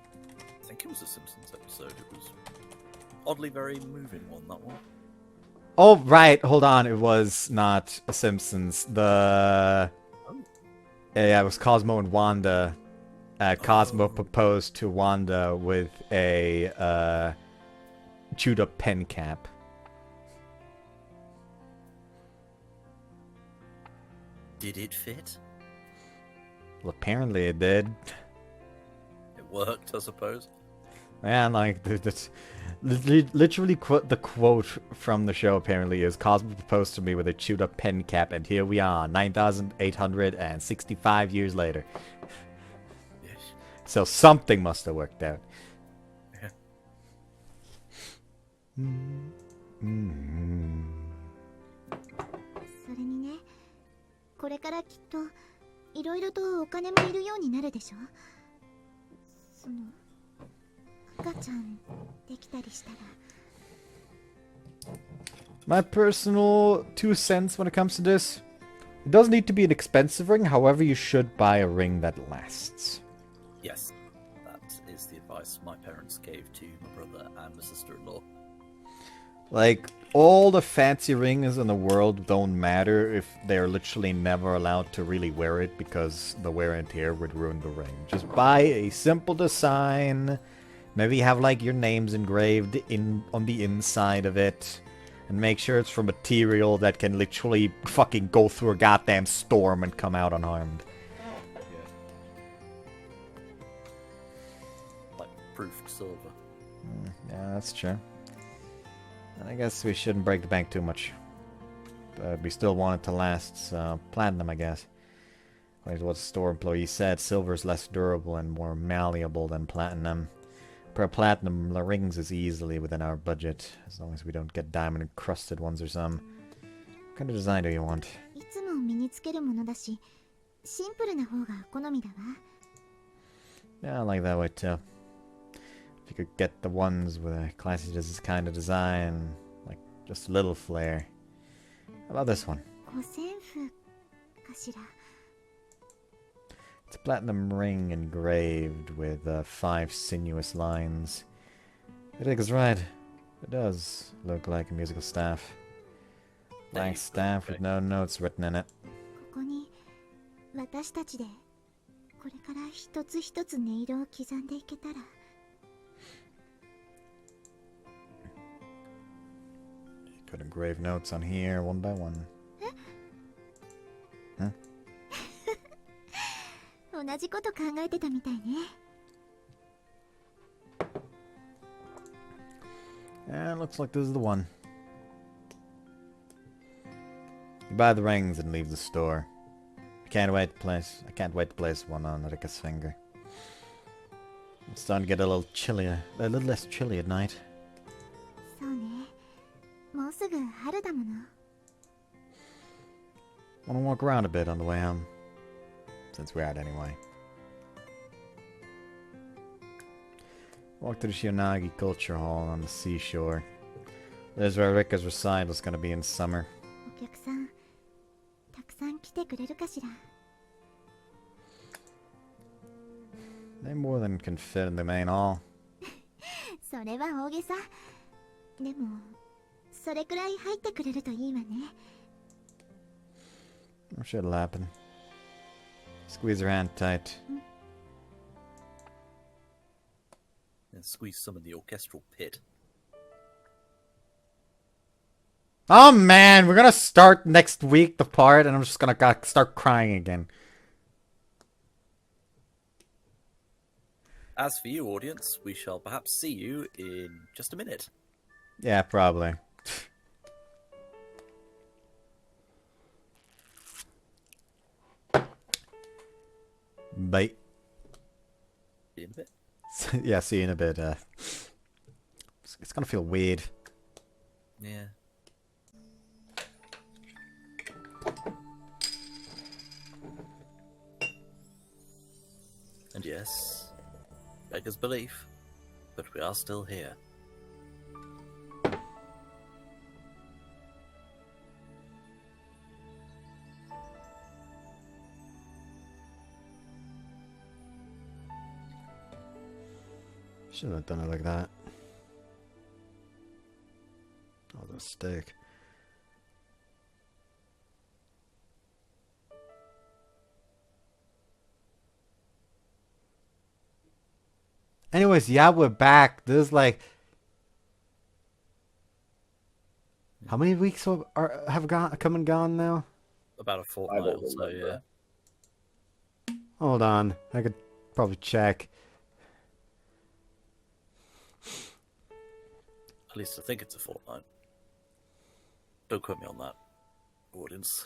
think it was a Simpsons episode. It was oddly very moving one, that one. Oh right, hold on. It was not a Simpsons. Yeah, it was Cosmo and Wanda. Cosmo proposed to Wanda with a chewed up pen cap. Did it fit? Well, apparently it did. It worked, I suppose. Man, like, literally the quote from the show apparently is, Cosmo proposed to me with a chewed up pen cap, and here we are, 9,865 years later. Yes. So something must have worked out. Yeah. それにね、これからきっといろいろとお金もいるようになるでしょ。その赤ちゃんできたりしたら。 My personal 2 cents when it comes to this. It doesn't need to be an expensive ring, however you should buy a ring that lasts. Yes, that is the advice my parents gave to my brother and my sister-in-law. Like, all the fancy rings in the world don't matter if they're literally never allowed to really wear it because the wear and tear would ruin the ring. Just buy a simple design, maybe have like your names engraved on the inside of it, And make sure it's from material that can literally fucking go through a goddamn storm and come out unharmed. Like proofed silver. Yeah, that's true. I guess we shouldn't break the bank too much. But we still want it to last, so platinum, I guess. According to what the store employee said, silver is less durable and more malleable than platinum. Per platinum, the rings is easily within our budget, as long as we don't get diamond encrusted ones or some. What kind of design do you want? いつも身につけるものだし、シンプルな方が好みだわ。 Yeah, I like that way too. If you could get the ones with a classy kind of design, like just a little flair. How about this one? 五線譜かしら。 It's a platinum ring engraved with 5 sinuous lines. It is right. It does look like a musical staff. Blank staff with no notes written in it. ここに私たちでこれから一つ一つ音色を刻んでいけたら。 You could engrave notes on here one by one. Huh? 同じこと考えてたみたいね。 Yeah, it looks like this is the one. You buy the rings and leave the store. I can't wait to place one on Rikka's finger. It's starting to get a little less chilly at night. そうね。もうすぐ春だもの。 Wanna walk around a bit on the way home? Since we're out anyway. Walk to the Shionagi Culture Hall on the seashore. There's where Rikka's recital is gonna be in summer. お客さん、たくさん来てくれるかしら。 They more than can fit in the main hall. それは大げさ。でも、それくらい入ってくれるといいわね。 I'm sure it'll happen. Squeeze her hand tight. And squeeze some of the orchestral pit. Oh man, we're gonna start next week the part, and I'm just gonna start crying again. As for you, audience, we shall perhaps see you in just a minute. Yeah, probably. Bye. See you in a bit. Yeah, see you in a bit. It's gonna feel weird. Yeah. And yes, beggars belief, but we are still here. Shouldn't have done it like that. Oh, the stick. Anyways, yeah, we're back. There's like, how many weeks have come and gone now? About a fortnight or so, yeah. Hold on, I could probably check. At least I think it's a fortnight. Don't quote me on that, audience.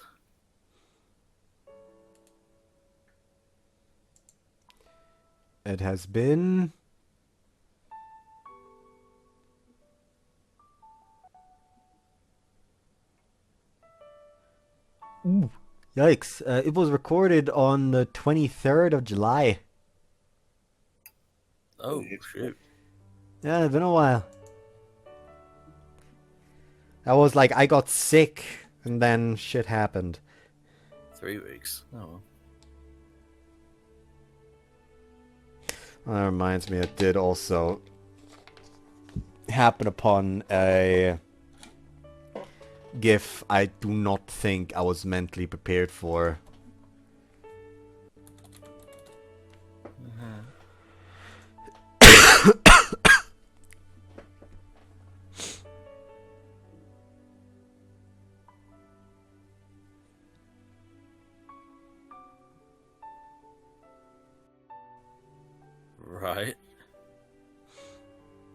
It has been... Ooh, yikes. It was recorded on the 23rd of July. Oh, shoot. Yeah, it's been a while. I was like, I got sick, and then shit happened. 3 weeks. Oh, well. Well, that reminds me, it did also happen upon a GIF I do not think I was mentally prepared for.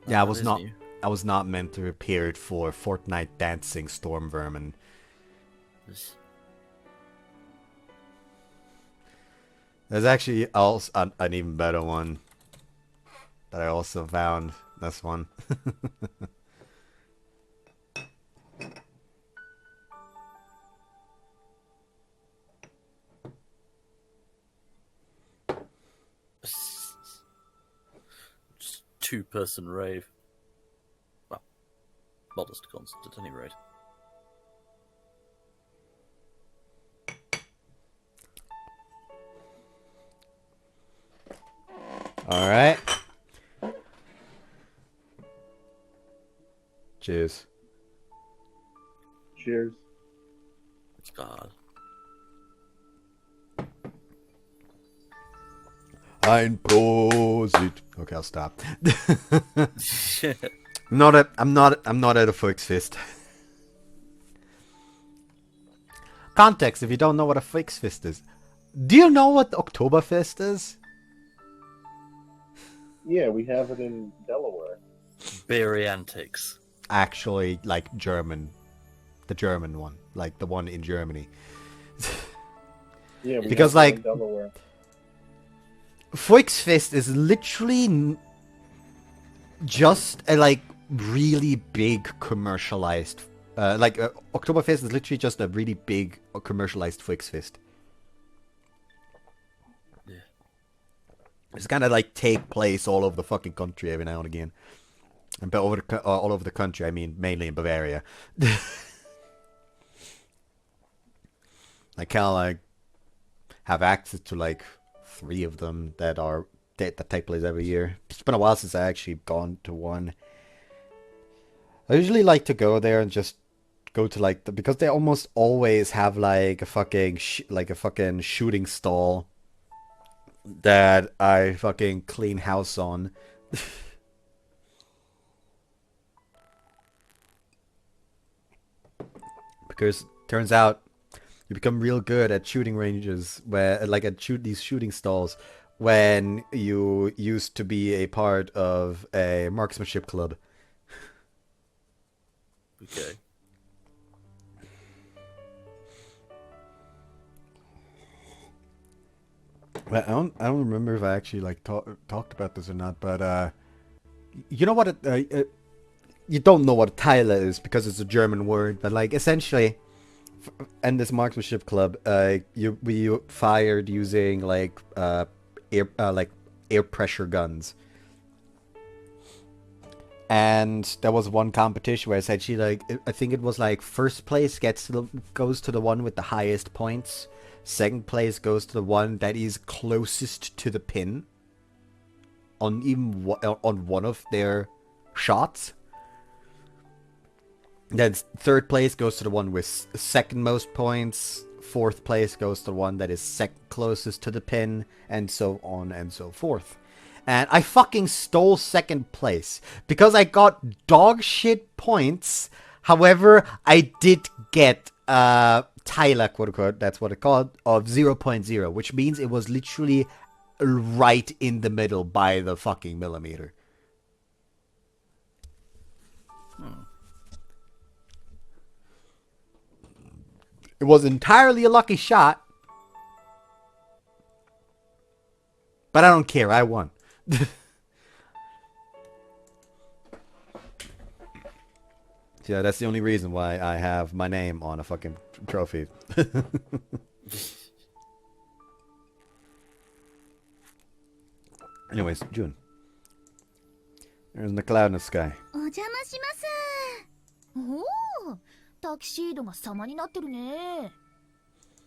Yeah, That is new. I was not meant to appear for Fortnite dancing storm vermin. This- There's actually also an even better one that I also found. This one. Just two-person rave. Well, modest constant at any rate. All right. Cheers. Cheers. God. Ein Prosit. Okay, I'll stop. I'm not at a Fix Fist. Context, if you don't know what a Fix Fist is. Do you know what Oktoberfest is? Yeah, we have it in Delaware. Beery antics. Actually, like German. The German one. Like the one in Germany. Yeah, we Because, have it like, in Delaware. Volksfest is literally just a like really big commercialized Oktoberfest is literally just a really big commercialized Volksfest. Yeah. It's kind of like take place all over the fucking country every now and again. And but all over the country, I mean mainly in Bavaria. I kind of like have access to like 3 of them that take place every year. It's been a while since I actually gone to one. I usually like to go there and just go to like because they almost always have like a fucking shooting stall that I fucking clean house on. Because turns out you become real good at shooting ranges where like these shooting stalls when you used to be a part of a marksmanship club. Okay. Well, I don't remember if I actually like talked about this or not, but you know what you don't know what a Tyler is because it's a German word, but like essentially in this marksmanship club, we fired using like air pressure guns. And there was one competition where essentially, like, I think it was like first place goes to the one with the highest points. Second place goes to the one that is closest to the pin on on one of their shots. Then third place goes to the one with second most points. Fourth place goes to the one that is second closest to the pin, and so on and so forth. And I fucking stole second place because I got dog shit points. However, I did get Tyler, quote unquote, that's what it called, of 0.0, which means it was literally right in the middle by the fucking millimeter. It was entirely a lucky shot. But I don't care, I won. Yeah, that's the only reason why I have my name on a fucking trophy. Anyways, June. There's the cloud in the sky. お邪魔します。おお、タキシードが様になってるね。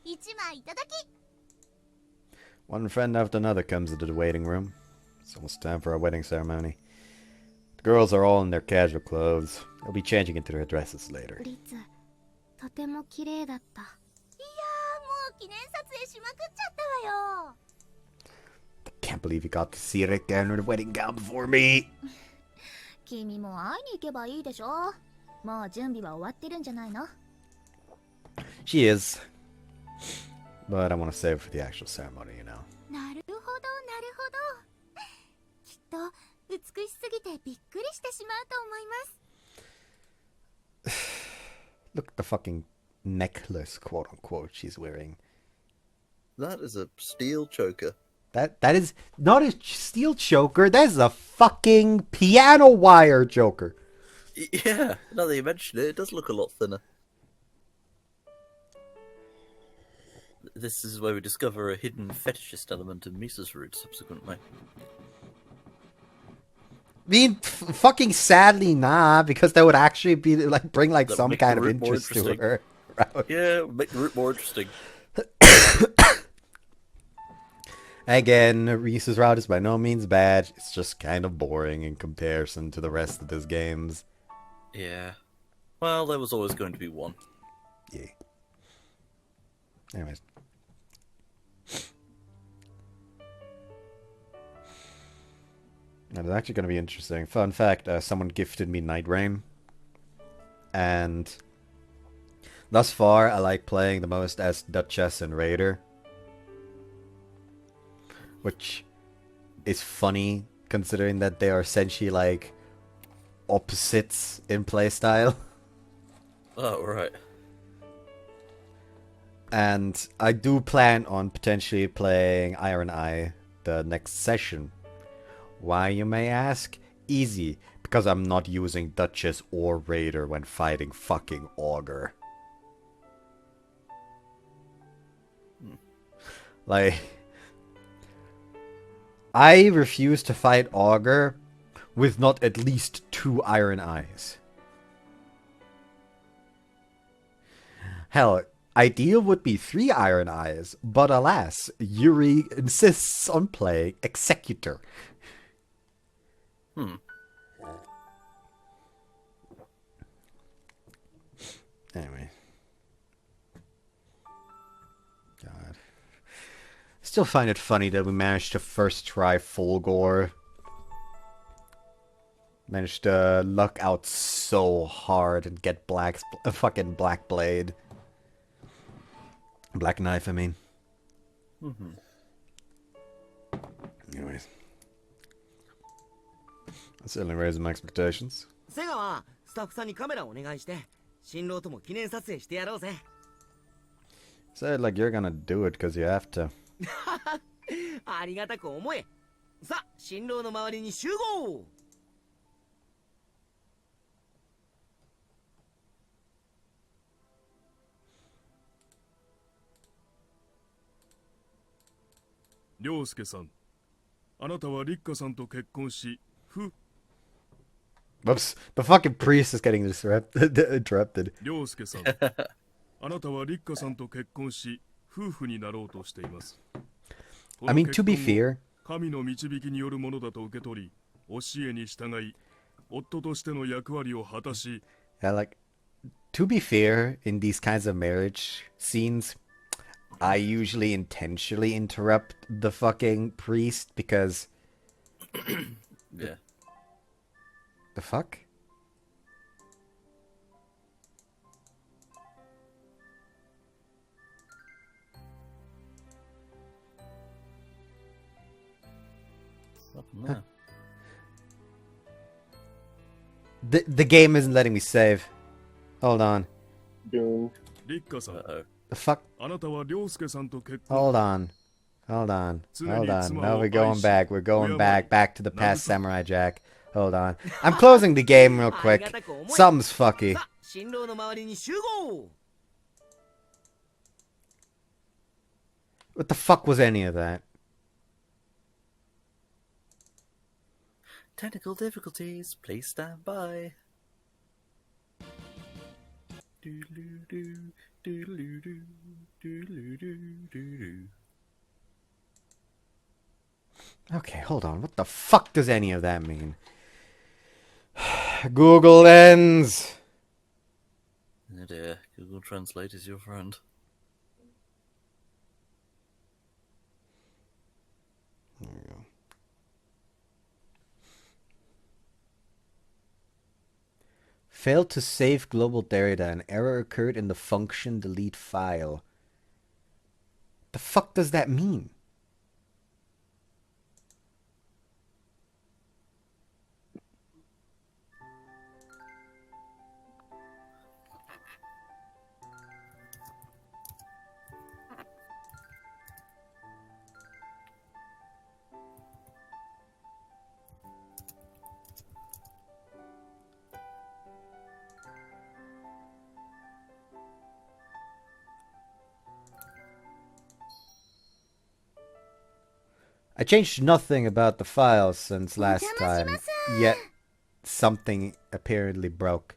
一枚いただき。 One friend after another comes into the waiting room. It's almost time for our wedding ceremony. The girls are all in their casual clothes. They'll be changing into their dresses later. リツ、とても綺麗だった。いやー、もう記念撮影しまくっちゃったわよ。 Can't believe you got to see Rikka in her wedding gown before me. 君も会いに行けばいいでしょ。もう準備は終わってるんじゃないの？ She is. But I want to save it for the actual ceremony, you know. なるほど、なるほど。きっと美しすぎてびっくりしてしまうと思います。 Look at the fucking necklace, quote unquote, she's wearing. That is a steel choker. That is not a steel choker. That is a fucking piano wire choker. Yeah, now that you mention it, it does look a lot thinner. This is where we discover a hidden fetishist element in Misa's route subsequently. I mean, fucking sadly, nah, because that would actually be like bring like That would some make the kind of route more interest to interesting. her. Yeah, make the route more interesting. Again, Reese's route is by no means bad. It's just kind of boring in comparison to the rest of these games. Yeah. Well, there was always going to be one. Yeah. Anyways. Now, it's actually going to be interesting. Fun fact, someone gifted me Night Rain. And thus far, I like playing the most as Duchess and Raider. Which is funny, considering that they are essentially like opposites in playstyle. Oh, right. And I do plan on potentially playing Iron Eye the next session. Why, you may ask? Easy, because I'm not using Duchess or Raider when fighting fucking Augur. Like, I refuse to fight Augur with not at least 2 Iron Eyes. Hell, ideal would be 3 Iron Eyes, but alas, Yuri insists on playing Executor. Anyway. God. Still find it funny that we managed to first try full gore. Managed to luck out so hard and get a fucking Black Blade. Black Knife, I mean. Anyways. That certainly raises my expectations. セガはスタッフさんにカメラをお願いして新郎とも記念撮影してやろうぜ。 Said like you're gonna do it because you have to. ありがたく思え。さあ、新郎の周りに集合。涼介さん、あなたはリッカさんと結婚し、Whoops, the fucking priest is getting interrupted. 涼介さん、あなたはリッカさんと結婚し、夫婦になろうとしています。 I mean, to be fair, 神の導きによるものだと受け取り、教えに従い、夫としての役割を果たし、 yeah, like, to be fair, in these kinds of marriage scenes, I usually intentionally interrupt the fucking priest because... Yeah. The fuck? No. The game isn't letting me save. Hold on. Doom. リッカさん、 Uh-oh. The fuck? あなたは涼介さんと結婚。 Hold on. Hold on. Hold on. No, we're going back. We're going back to the past, Samurai Jack. Hold on. I'm closing the game real quick. Something's fucky. さあ、新郎の周りに集合。 What the fuck was any of that? Technical difficulties. Please stand by. Doodaloo-doo, doodaloo-doo, doodaloo-doo-doo-doo. Okay, hold on. What the fuck does any of that mean? Google Lens! Oh dear, Google Translate is your friend. There we go. Failed to save global data. An error occurred in the function delete file. The fuck does that mean? I changed nothing about the files since last time, yet something apparently broke.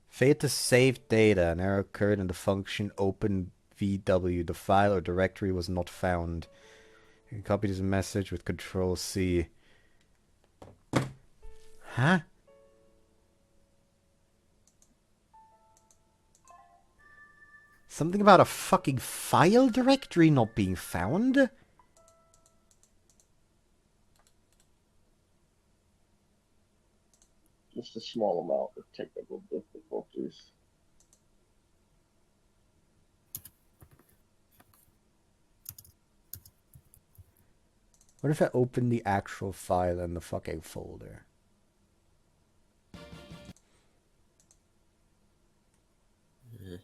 Failed to save data. An error occurred in the function open VW. The file or directory was not found. You can copy this message with Control C. Huh? Something about a fucking file directory not being found? Just a small amount of technical difficulties. What if I open the actual file in the fucking folder? Yeah.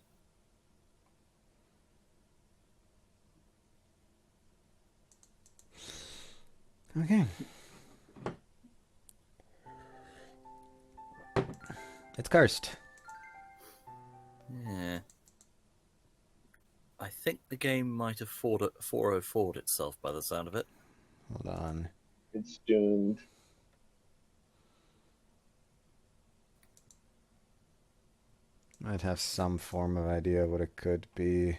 Okay. It's cursed. Yeah. I think the game might have 404'd itself by the sound of it. Hold on. It's doomed. I'd have some form of idea what it could be.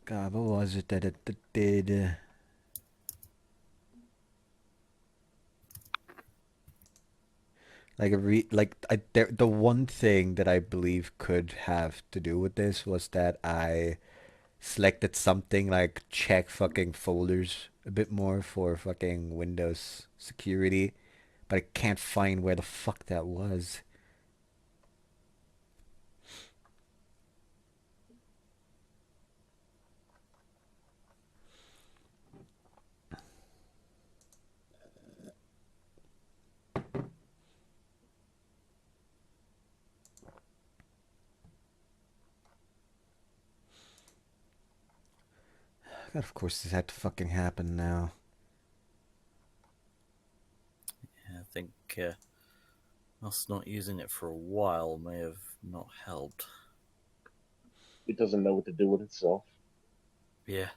God, what was it that it did? The one thing that I believe could have to do with this was that I selected something like check fucking folders a bit more for fucking Windows security, but I can't find where the fuck that was. God, of course this had to fucking happen now. Yeah, I think us not using it for a while may have not helped. It doesn't know what to do with itself. Yeah.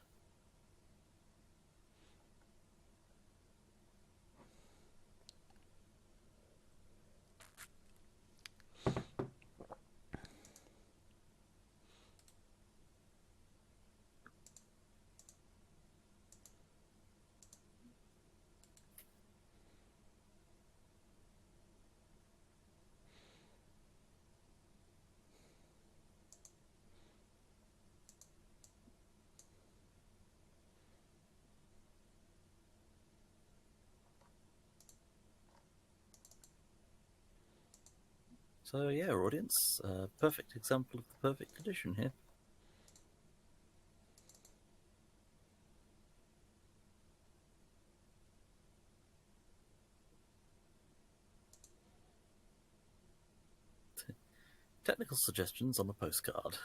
So yeah, audience, perfect example of the perfect edition here. Technical suggestions on the postcard.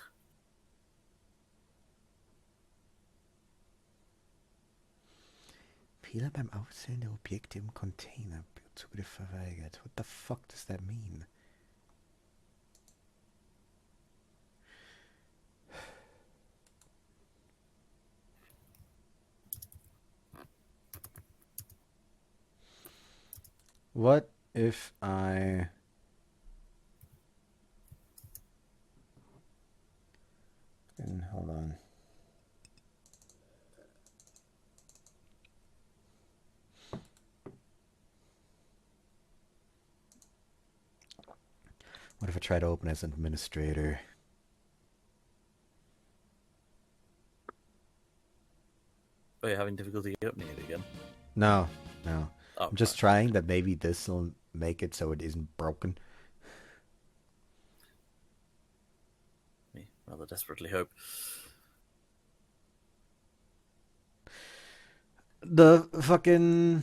Fehler beim Auszählen der Objekte im Container. Zugriff verweigert. What the fuck does that mean? What if I... Hold on. What if I try to open as an administrator? Are you having difficulty opening it again? No, no. Oh, I'm just trying that maybe this will make it so it isn't broken. Me rather desperately hope. The fucking...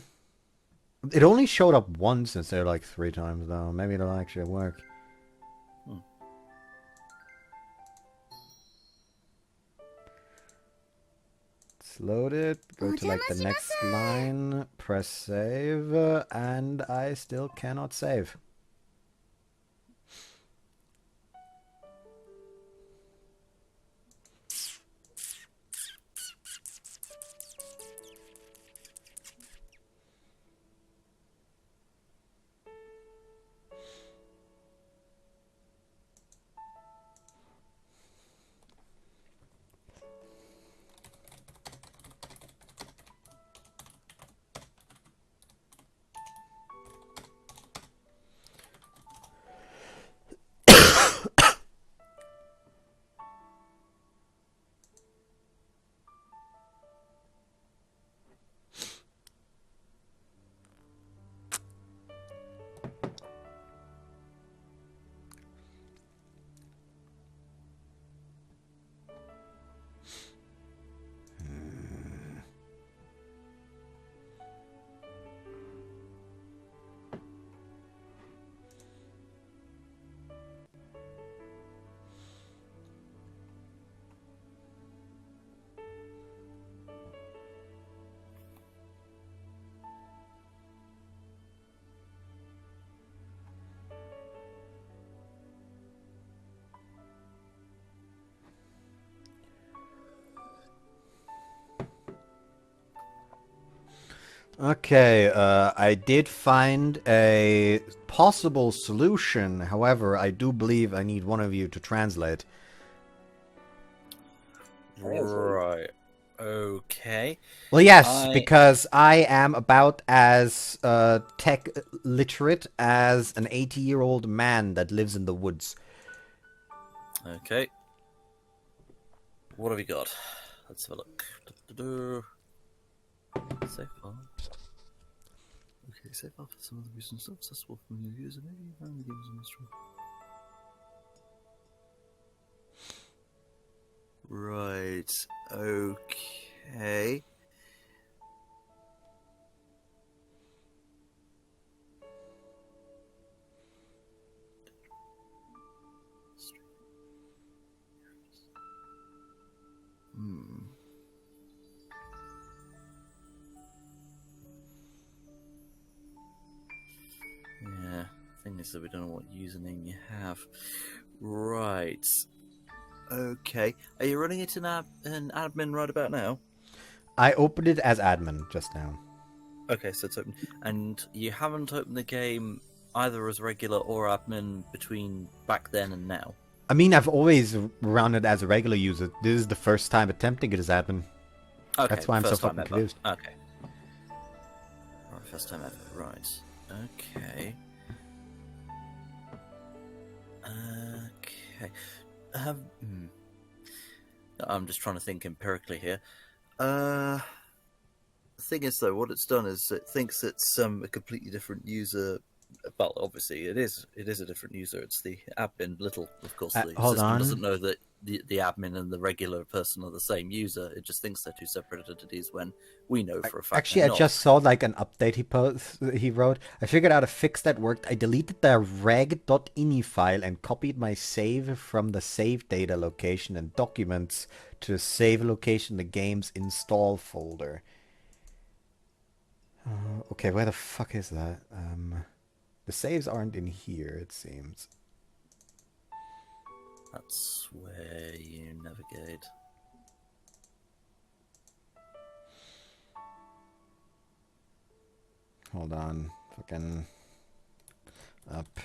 It only showed up once instead of like 3 times though. Maybe it'll actually work. Let's load it, go to like the next line, press save, and I still cannot save. Okay, I did find a possible solution. However, I do believe I need one of you to translate. Right. Okay. Well, yes, because I am about as tech literate as an 80-year-old man that lives in the woods. Okay. What have we got? Let's have a look. Save file. Okay, save file for some of the reasons not accessible from your user. Maybe you found the game's a mystery. Right. Okay. Yeah, thing is that we don't know what username you have. Right. Okay. Are you running it in an admin right about now? I opened it as admin just now. Okay, so it's open. And you haven't opened the game either as regular or admin between back then and now? I mean, I've always run it as a regular user. This is the first time attempting it as admin. Okay, that's why I'm so fucking ever. confused. Okay. Alright, first time ever. Right. Okay. Okay. I'm just trying to think empirically here. The thing is, though, what it's done is it thinks it's a completely different user. Well, obviously, it is a different user. It's the admin. Little, of course, the system doesn't know that the admin and the regular person are the same user. It just thinks they're two separate entities when we know for a fact. Actually, I just saw like an update he wrote. I figured out a fix that worked. I deleted the reg.ini file and copied my save from the save data location and documents to the save location in the game's install folder. Okay, where the fuck is that? The saves aren't in here, it seems. That's where you navigate. Hold on. Fucking... Up.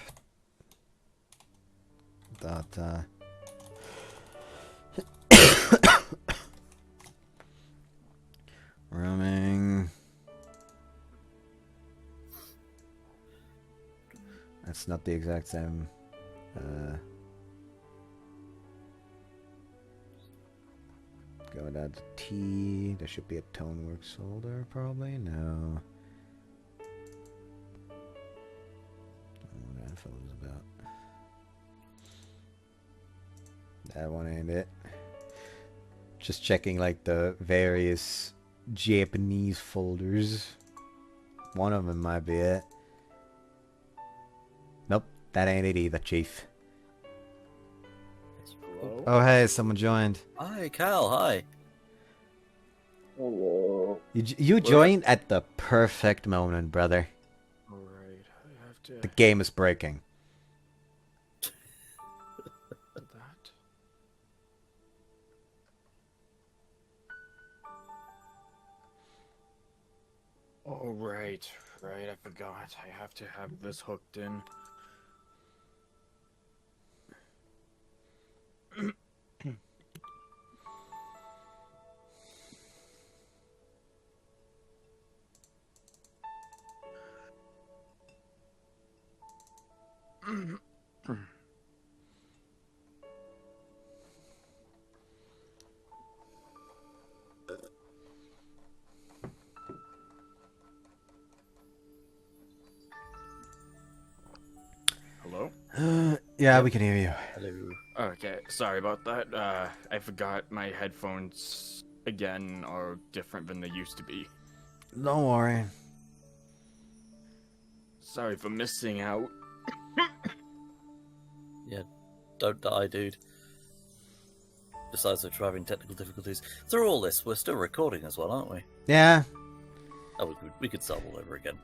Data. Roaming. That's not the exact same. Go down to T. There should be a Toneworks folder, probably. No. I don't know what that folder's about. That one ain't it. Just checking like the various Japanese folders. One of them might be it. Nope, that ain't it either, Chief. Hello? Oh, hey, someone joined. Hi, Cal. Hi. Hello. You joined at the perfect moment, brother. Alright, I have to The game is breaking. that. Oh, right, I forgot. I have to have this hooked in. Hello? Yeah, we can hear you. Hello. Okay, sorry about that. I forgot my headphones again are different than they used to be. Don't worry. Sorry for missing out. Yeah, don't die, dude. Besides, we're having technical difficulties. Through all this, we're still recording as well, aren't we? Yeah. Oh, we could start all over again.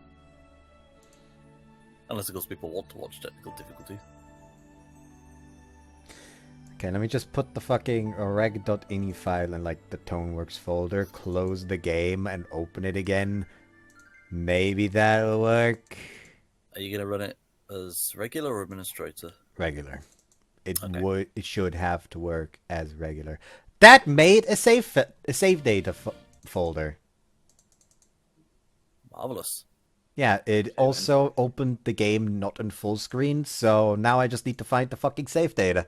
Unless, of course, people want to watch technical difficulties. Okay, let me just put the fucking reg.ini file in like the Toneworks folder, close the game, and open it again. Maybe that'll work. Are you gonna run it as regular or administrator? Regular. It Okay. it should have to work as regular. That made a save data folder. Marvelous. Yeah, it also opened the game not in full screen, so now I just need to find the fucking save data.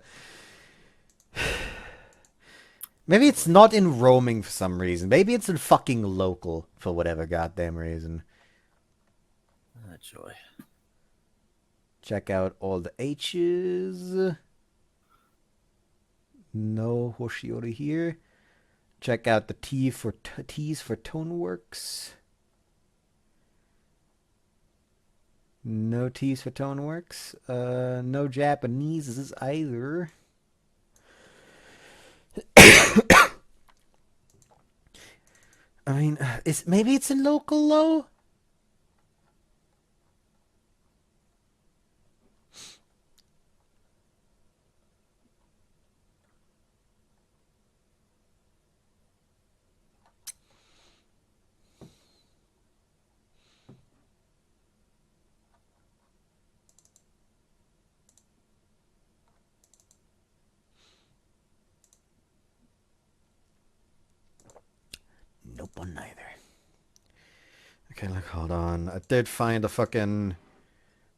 Maybe it's not in roaming for some reason. Maybe it's in fucking local for whatever goddamn reason. Ah, joy. Check out all the H's. No Hoshi Ori here. Check out the T's for Toneworks. No T's for Toneworks. No Japanese either. I mean, maybe it's in local low? Nope, on neither. Okay, look, hold on. I did find a fucking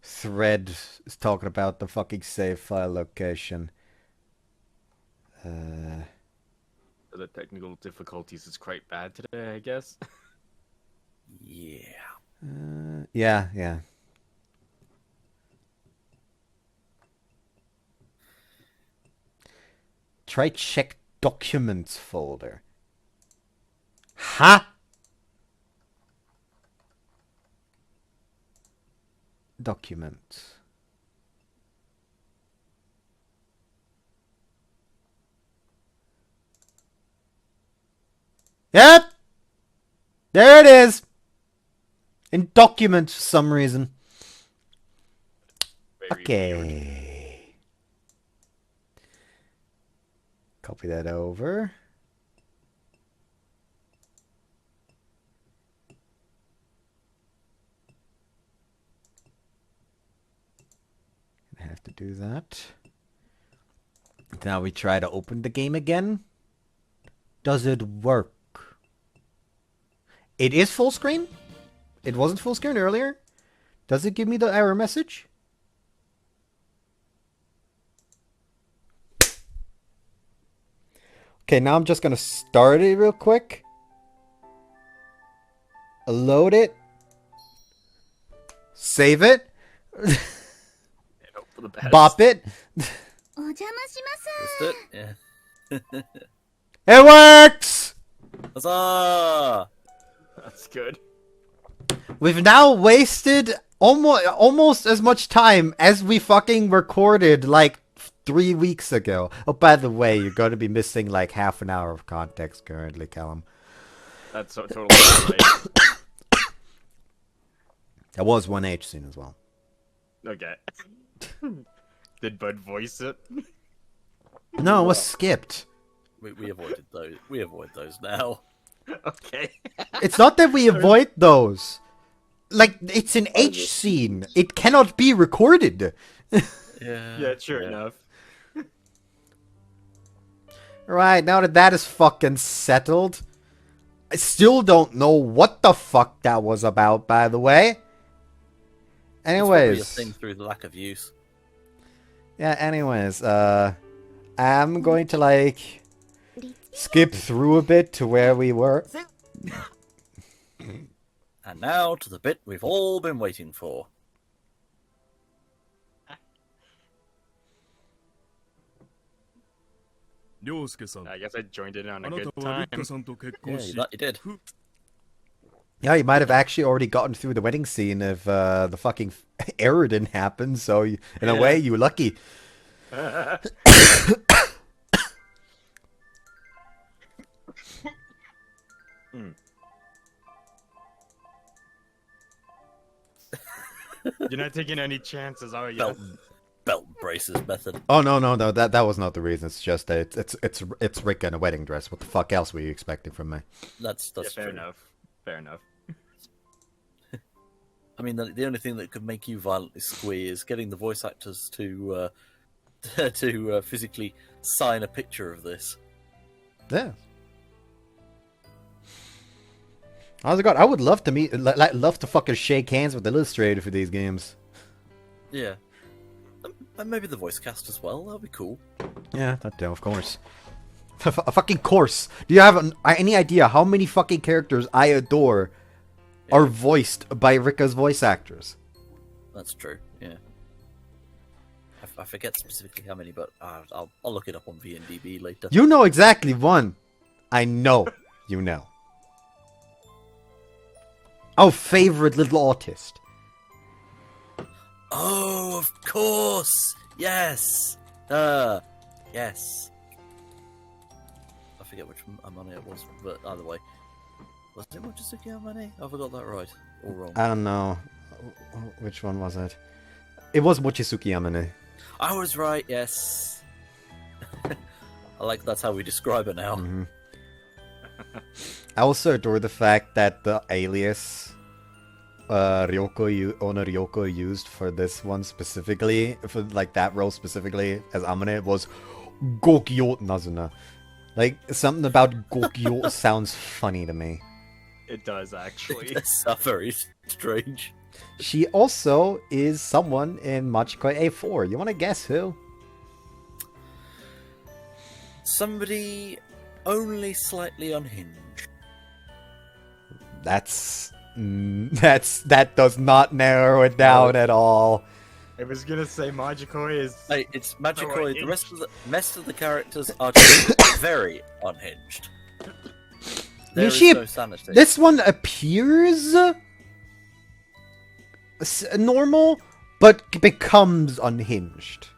thread talking about the fucking save file location. The technical difficulties is quite bad today, I guess. Yeah. Yeah. Try check documents folder. Ha! Documents. Yep! There it is! In documents for some reason. Very weird. Okay. Copy that over. I have to do that. Now we try to open the game again. Does it work? It is full screen? It wasn't full screen earlier? Does it give me the error message? Okay, now I'm just gonna start it real quick. Load it. Save it. And hope for the best. Bop it. お邪魔します。 Missed it? Yeah. It works! Huzzah! That's good. We've now wasted almost as much time as we fucking recorded like 3 weeks ago. Oh, by the way, you're going to be missing like half an hour of context currently, Callum. That's so totally right. That was 1H scene as well. Okay. Did Bud voice it? No, it was skipped. We avoided those. We avoid those now. Okay. It's not that we avoid those. Like, it's an H scene. It cannot be recorded. Yeah, sure enough. Right, now that that is fucking settled, I still don't know what the fuck that was about, by the way. It's probably a Anyways. thing through the lack of use. Yeah, anyways, I'm going to, like, skip through a bit to where we were. And now to the bit we've all been waiting for. I guess I joined in on a あな good たはリ time. ッカさんと結 Yeah, 婚し you did. Yeah, you might have actually already gotten through the wedding scene if the fucking error didn't happen, so in a Yeah. way, you were lucky. You're not taking any chances, are you? Belt and braces method. Oh, no, that was not the reason. It's just that it's Rick in a wedding dress. What the fuck else were you expecting from me? That's Yeah, fair true. enough. Fair enough. I mean, the only thing that could make you violently squee is getting the voice actors to to physically sign a picture of this. Yeah. How's it going? I would love to meet, love to fucking shake hands with the illustrator for these games. Yeah. And maybe the voice cast as well. That'd be cool. Yeah, that of course. A fucking course. Do you have any idea how many fucking characters I adore are voiced by Rikka's voice actors? That's true. Yeah. I forget specifically how many, but I'll look it up on VNDB later. You know exactly one. I know you know. Our favorite little autist. Oh, of course! Yes! Yes. I forget which Amane it was, but either way. Was it Mochizuki Amane? I forgot that right. Or wrong. I don't know. Which one was it? It was Mochizuki Yamane. I was right, yes. I like that's how we describe it now. Mm-hmm. I also adore the fact that the alias Ryoko used for this one specifically, for like that role specifically as Amane, was Gokyo Nazuna. Like, something about Gokyo sounds funny to me. It does, actually. That's very strange. She also is someone in Machikoi A4. You want to guess who? Somebody only slightly unhinged. That does not narrow it down at all. I was gonna say Majikoi is... Hey, it's Magikoi. Oh, The rest of the characters are just very unhinged. There is no sanity. This one appears normal, but becomes unhinged.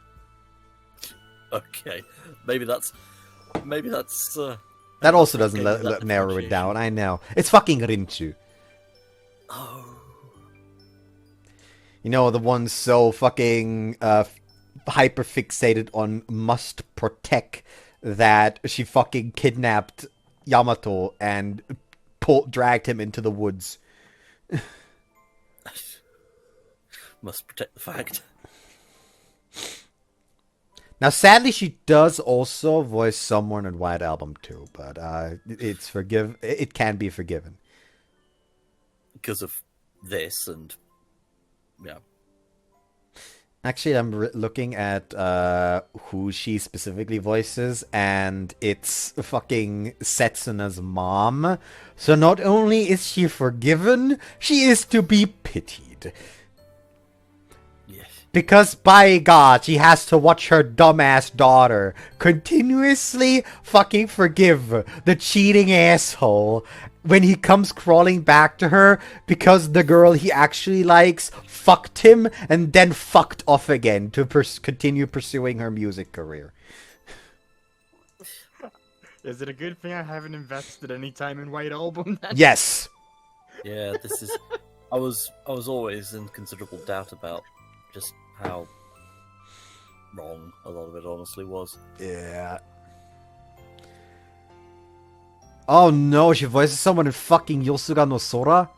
Okay, maybe that's. That also doesn't Okay, that narrow it differentiation. down. I know. It's fucking Rinchu. Oh, You know, the one so fucking hyper fixated on must protect that she fucking kidnapped Yamato and dragged him into the woods. must protect the fact. Now, sadly, she does also voice someone in White Album too, but it can be forgiven. Because of this and yeah. Actually, I'm looking at who she specifically voices, and it's fucking Setsuna's mom. So not only is she forgiven, she is to be pitied. Yes. Because, by God, she has to watch her dumbass daughter continuously fucking forgive the cheating asshole when he comes crawling back to her because the girl he actually likes fucked him and then fucked off again to continue pursuing her music career. Is it a good thing I haven't invested any time in White Album then? Yes! Yeah, this is. I was always in considerable doubt about just how wrong a lot of it honestly was. Yeah. Oh no, she voices someone in fucking Yosuga no Sora?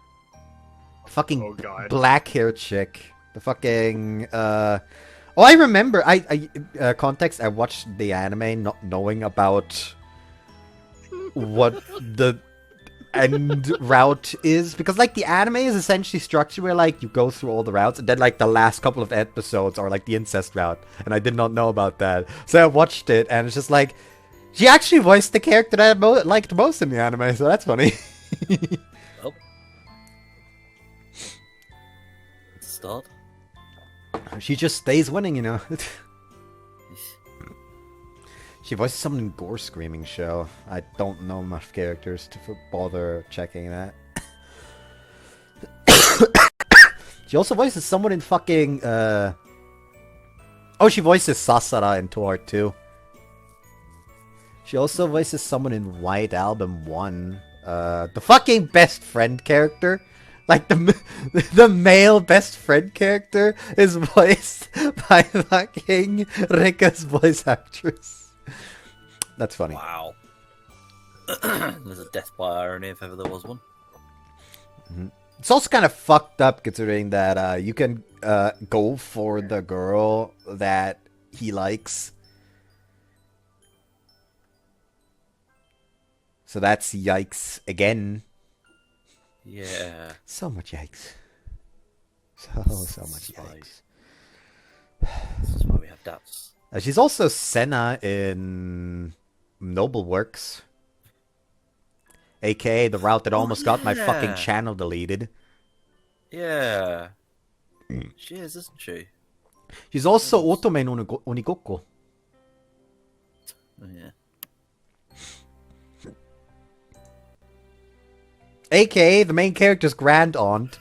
Fucking Oh, God. black hair chick. The fucking, Oh, I remember, context, I watched the anime not knowing about what the end route is, because, like, the anime is essentially structured where, like, you go through all the routes, and then, like, the last couple of episodes are, like, the incest route, and I did not know about that. So I watched it, and it's just like, she actually voiced the character that I liked most in the anime, so that's funny. Well, it's a start. She just stays winning, you know. She voices someone in Gore Screaming Show. I don't know enough characters to bother checking that. She also voices someone in fucking, Oh, she voices Sasara in Tour 2. She also voices someone in White Album 1. The fucking best friend character. Like, the male best friend character is voiced by fucking Rikka's voice actress. That's funny. Wow. There's a death by irony if ever there was one. Mm-hmm. It's also kind of fucked up considering that you can go for the girl that he likes. So that's yikes again. Yeah. So much yikes. So much yikes. This is why we have doubts. She's also Senna in Noble Works. AKA the route that almost got my fucking channel deleted. Yeah. She is, isn't she? She's also Otome no Onigoko. Yeah. AKA the main character's grand aunt.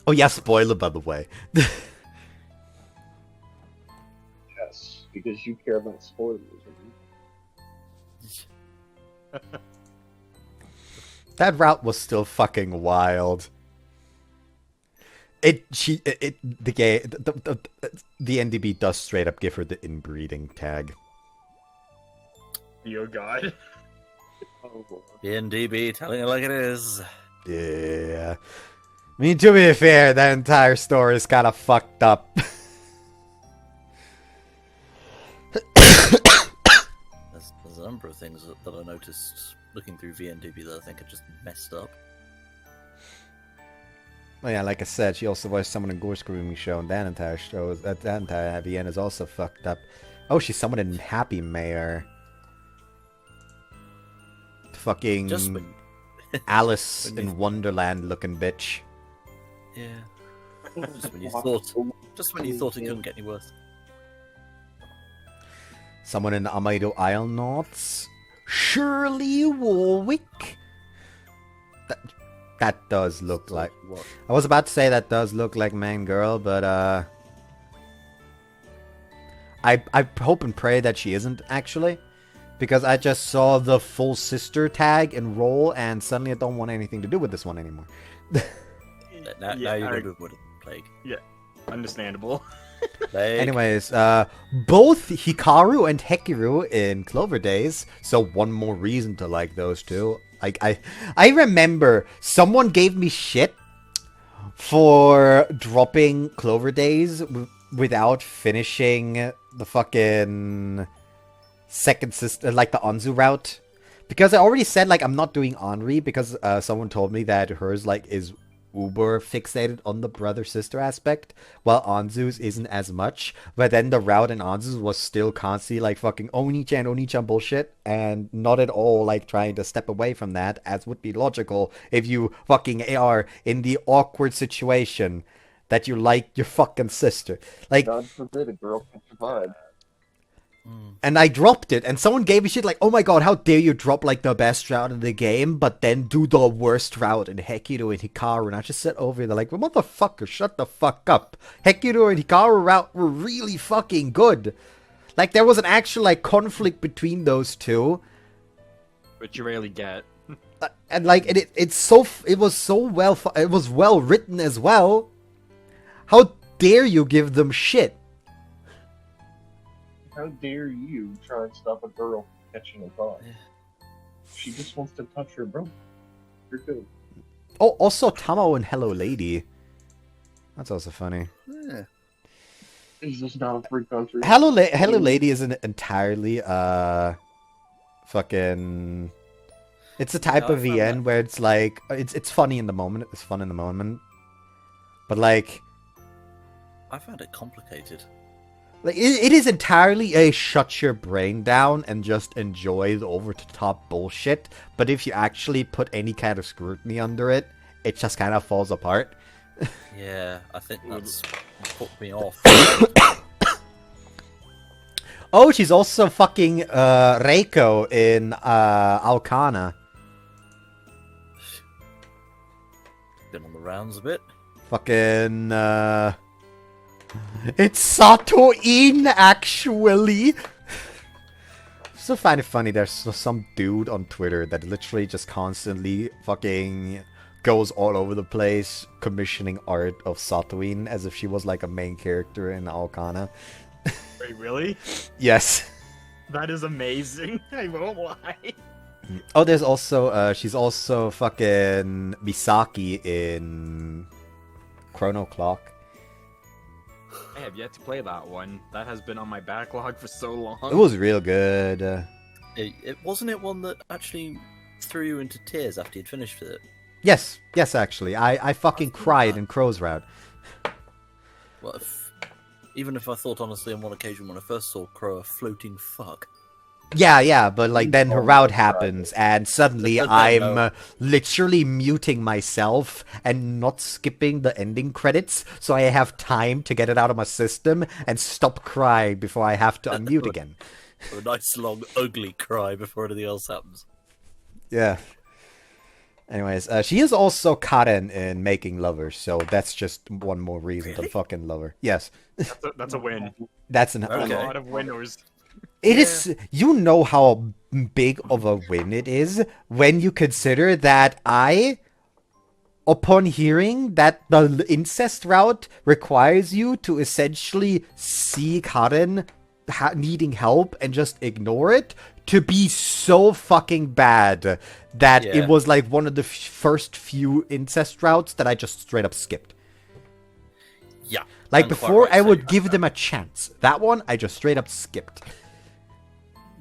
Oh yeah, spoiler by the way. Yes, because you care about spoilers. That route was still fucking wild. The NDB does straight up give her the inbreeding tag. Dear God. The NDB telling it like it is. Yeah. I mean, to be fair, that entire story is kind of fucked up. There's a number of things that I noticed looking through VNDB that I think are just messed up. Well, yeah, like I said, she also voiced someone in Gore Screaming Show, and that entire show, that entire VN is also fucked up. Oh, she's someone in Happy Mayor. Fucking Just when... Alice when in Wonderland looking bitch. Yeah. Just when you thought it couldn't get any worse. Someone in the Amaido Isle Knots. Shirley Warwick. That does look like... What? I was about to say that does look like Man Girl, but I hope and pray that she isn't, actually. Because I just saw the full sister tag and role, and suddenly I don't want anything to do with this one anymore. Now you're going to avoid a plague. Yeah, understandable. Plague. Anyways, both Hikaru and Hekiru in Clover Days, so one more reason to like those two. I remember someone gave me shit for dropping Clover Days without finishing the fucking second sister, like the Anzu route. Because I already said, like, I'm not doing Henri because someone told me that hers, like, is uber fixated on the brother-sister aspect, while Anzu's isn't as much. But then the route in Anzu's was still constantly, like, fucking Oni-chan bullshit, and not at all, like, trying to step away from that, as would be logical if you fucking are in the awkward situation that you like your fucking sister. Like, God forbid a girl can survive. and I dropped it, and someone gave me shit like, oh my god, how dare you drop, like, the best route in the game, but then do the worst route in Hekiru and Hikaru, and I just sat over there like, well, motherfucker, shut the fuck up. Hekiru and Hikaru route were really fucking good. Like, there was an actual, like, conflict between those two. Which you rarely get. And, like, it was well written as well. How dare you give them shit? How dare you try and stop a girl from catching a thought? She just wants to touch her brother. You're good. Oh, also Tamo and Hello Lady. That's also funny. Yeah. Is this not a free country? Hello Lady isn't entirely fucking. It's a type of VN where it's like it's funny in the moment. It's fun in the moment, but like I found it complicated. Like it is entirely a shut your brain down and just enjoy the over-the-top bullshit. But if you actually put any kind of scrutiny under it, it just kind of falls apart. Yeah, I think that's put me off. Oh, she's also fucking Reiko in Alcana. Been on the rounds a bit. Fucking it's Sato-in, actually. So find it funny, there's some dude on Twitter that literally just constantly fucking goes all over the place commissioning art of Sato-in as if she was like a main character in Alcana. Wait, really? Yes. That is amazing. I won't lie. Oh, there's also, she's also fucking Misaki in Chrono Clock. I have yet to play that one. That has been on my backlog for so long. It was real good. It wasn't it one that actually threw you into tears after you'd finished with it? Yes, actually. I fucking cried in Crow's Route. Well, even if I thought honestly on one occasion when I first saw Crow a floating fuck. Yeah, but like then her route happens and suddenly I'm literally muting myself and not skipping the ending credits so I have time to get it out of my system and stop crying before I have to unmute again. A nice long ugly cry before anything else happens. Yeah. Anyways, she is also Karen in Making Lovers, so that's just one more reason to fucking love her. Yes. That's a win. That's an A lot of winners. It is, you know how big of a win it is when you consider that upon hearing that the incest route requires you to essentially see Karen needing help and just ignore it, to be so fucking bad that it was like one of the first few incest routes that I just straight up skipped. Yeah. Like before I would give them a chance. That one I just straight up skipped.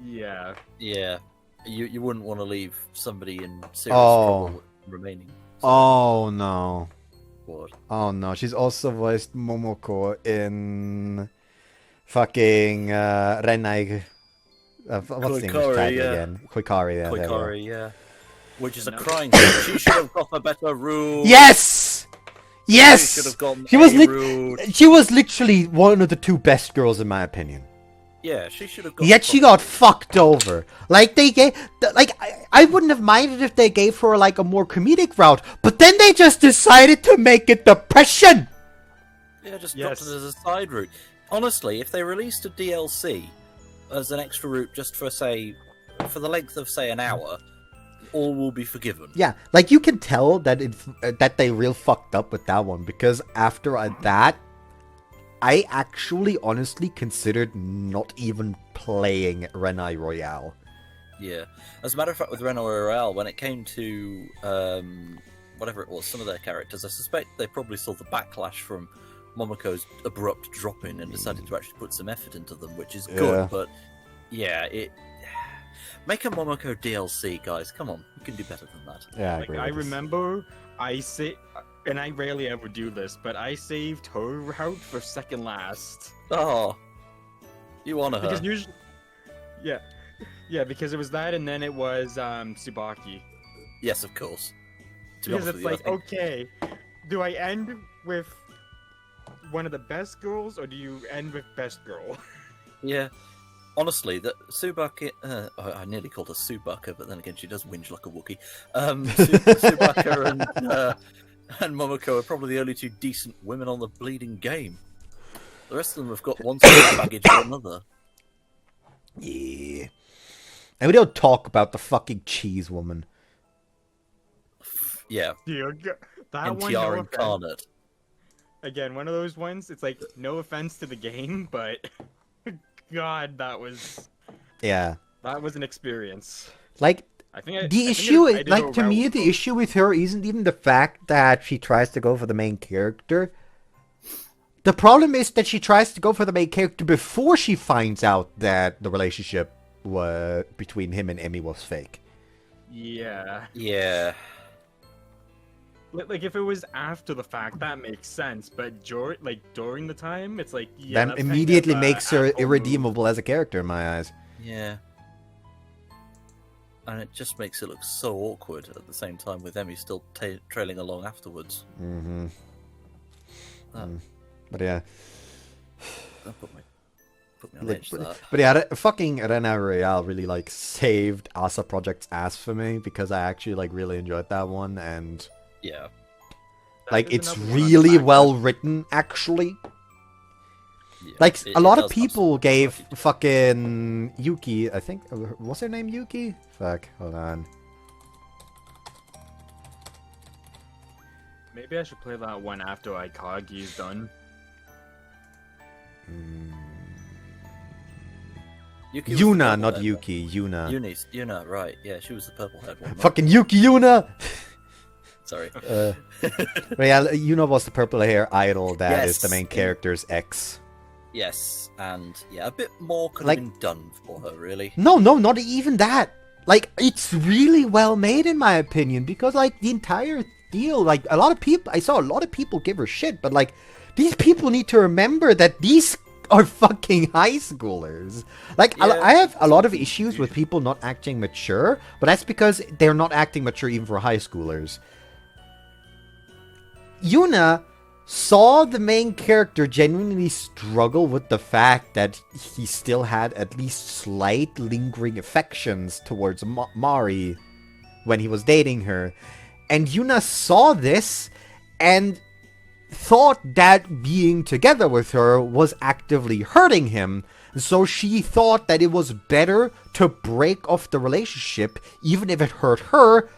Yeah. Yeah. You wouldn't want to leave somebody in serious trouble remaining. So. Oh no. What? Oh no, she's also voiced Momoko in fucking Renai. What's the English title again? Koikari, yeah. Koikari, yeah. Which is a crying thing. She should have got a better route. Yes! Yes! She should have gotten she was literally one of the two best girls in my opinion. Yeah, she should have got. Yet she got fucked over. Like they gave, I wouldn't have minded if they gave her like a more comedic route, but then they just decided to make it depression. Yeah, just dropped it as a side route. Honestly, if they released a DLC as an extra route just for for the length of say an hour, all will be forgiven. Yeah, like you can tell that that they real fucked up with that one, because after that, I actually honestly considered not even playing Renai Royale. Yeah, as a matter of fact, with Renai Royale, when it came to whatever it was, some of their characters, I suspect they probably saw the backlash from Momoko's abrupt drop-in and decided to actually put some effort into them, which is good. But yeah, Make a Momoko DLC, guys. Come on, you can do better than that. Yeah, I Like, agree I with this. remember and I rarely ever do this, but I saved her route for second last. Oh, you honor her. Because usually, yeah, because it was that, and then it was Tsubaki. Yes, of course. To be Because honest it's with you, I like, think- okay, do I end with one of the best girls, or do you end with best girl? Yeah. Honestly, that Tsubaki... I nearly called her Subaka, but then again, she does whinge like a Wookiee. Tsubaka and Momoko are probably the only two decent women on the bleeding game. The rest of them have got one sort of baggage or another. Yeah. And we don't talk about the fucking cheese woman. Yeah. Dear God, that one, NTR no offense. incarnate. Again, one of those ones. It's like, no offense to the game, but God, that was an experience. Like, I think the I issue, did like, a to me, route the of- issue with her isn't even the fact that she tries to go for the main character. The problem is that she tries to go for the main character before she finds out that the relationship between him and Emmy was fake. Yeah. Yeah. Like, if it was after the fact, that makes sense. But during the time, it's like, yeah. That that's kind immediately of, makes her asshole move. irredeemable as a character in my eyes. Yeah. And it just makes it look so awkward at the same time with Emmy still trailing along afterwards. Mm-hmm. That, But yeah. that put me on edge, that. But yeah, fucking Arena Royale really like saved Asa Project's ass for me because I actually like really enjoyed that one and Yeah. like That is it's another one on really the well written actually. Yeah, Like it- a it lot does of have people some gave quality. fucking Yuki, I think was her name Yuki? Fuck, hold on. Maybe I should play that one after Ikagi's done. Yuki was the Yuna, purple not head Yuki, Yuna. one. Yuna, right. Yeah, she was the purple head one. right? Fucking Yuki Yuna! Sorry. But yeah, Yuna was the purple hair idol that is the Yes, main in- character's ex. Yes, and yeah, a bit more could Like- have been done for her, really. No, not even that. Like, it's really well made in my opinion, because like the entire deal, like a lot of people, I saw a lot of people give her shit, but like, these people need to remember that these are fucking high schoolers. Like, Yeah. I have a lot of issues with people not acting mature, but that's because they're not acting mature even for high schoolers. Yuna saw the main character genuinely struggle with the fact that he still had at least slight lingering affections towards Mari when he was dating her. And Yuna saw this and thought that being together with her was actively hurting him. So she thought that it was better to break off the relationship, even if it hurt her,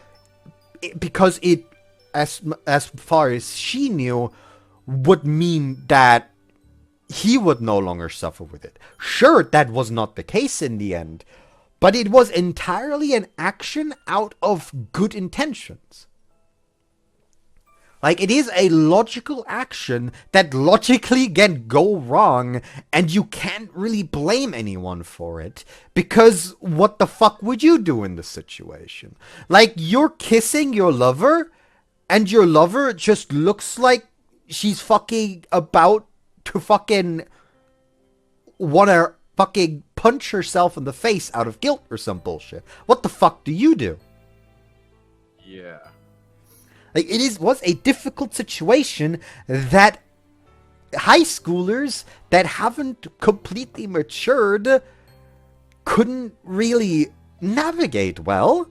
because it, as far as she knew, would mean that he would no longer suffer with it. Sure, that was not the case in the end, but it was entirely an action out of good intentions. Like, it is a logical action that logically can go wrong, and you can't really blame anyone for it, because what the fuck would you do in this situation? Like, you're kissing your lover, and your lover just looks like she's fucking about to fucking wanna fucking punch herself in the face out of guilt or some bullshit. What the fuck do you do? Yeah. Like, was a difficult situation that high schoolers that haven't completely matured couldn't really navigate well,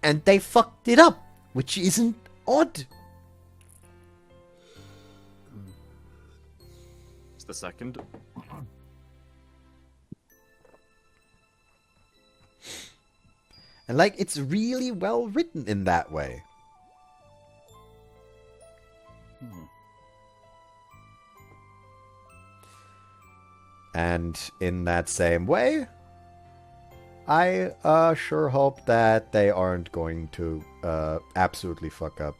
and they fucked it up, which isn't odd. It's the second. And like, it's really well written in that way. And in that same way, I sure hope that they aren't going to absolutely fuck up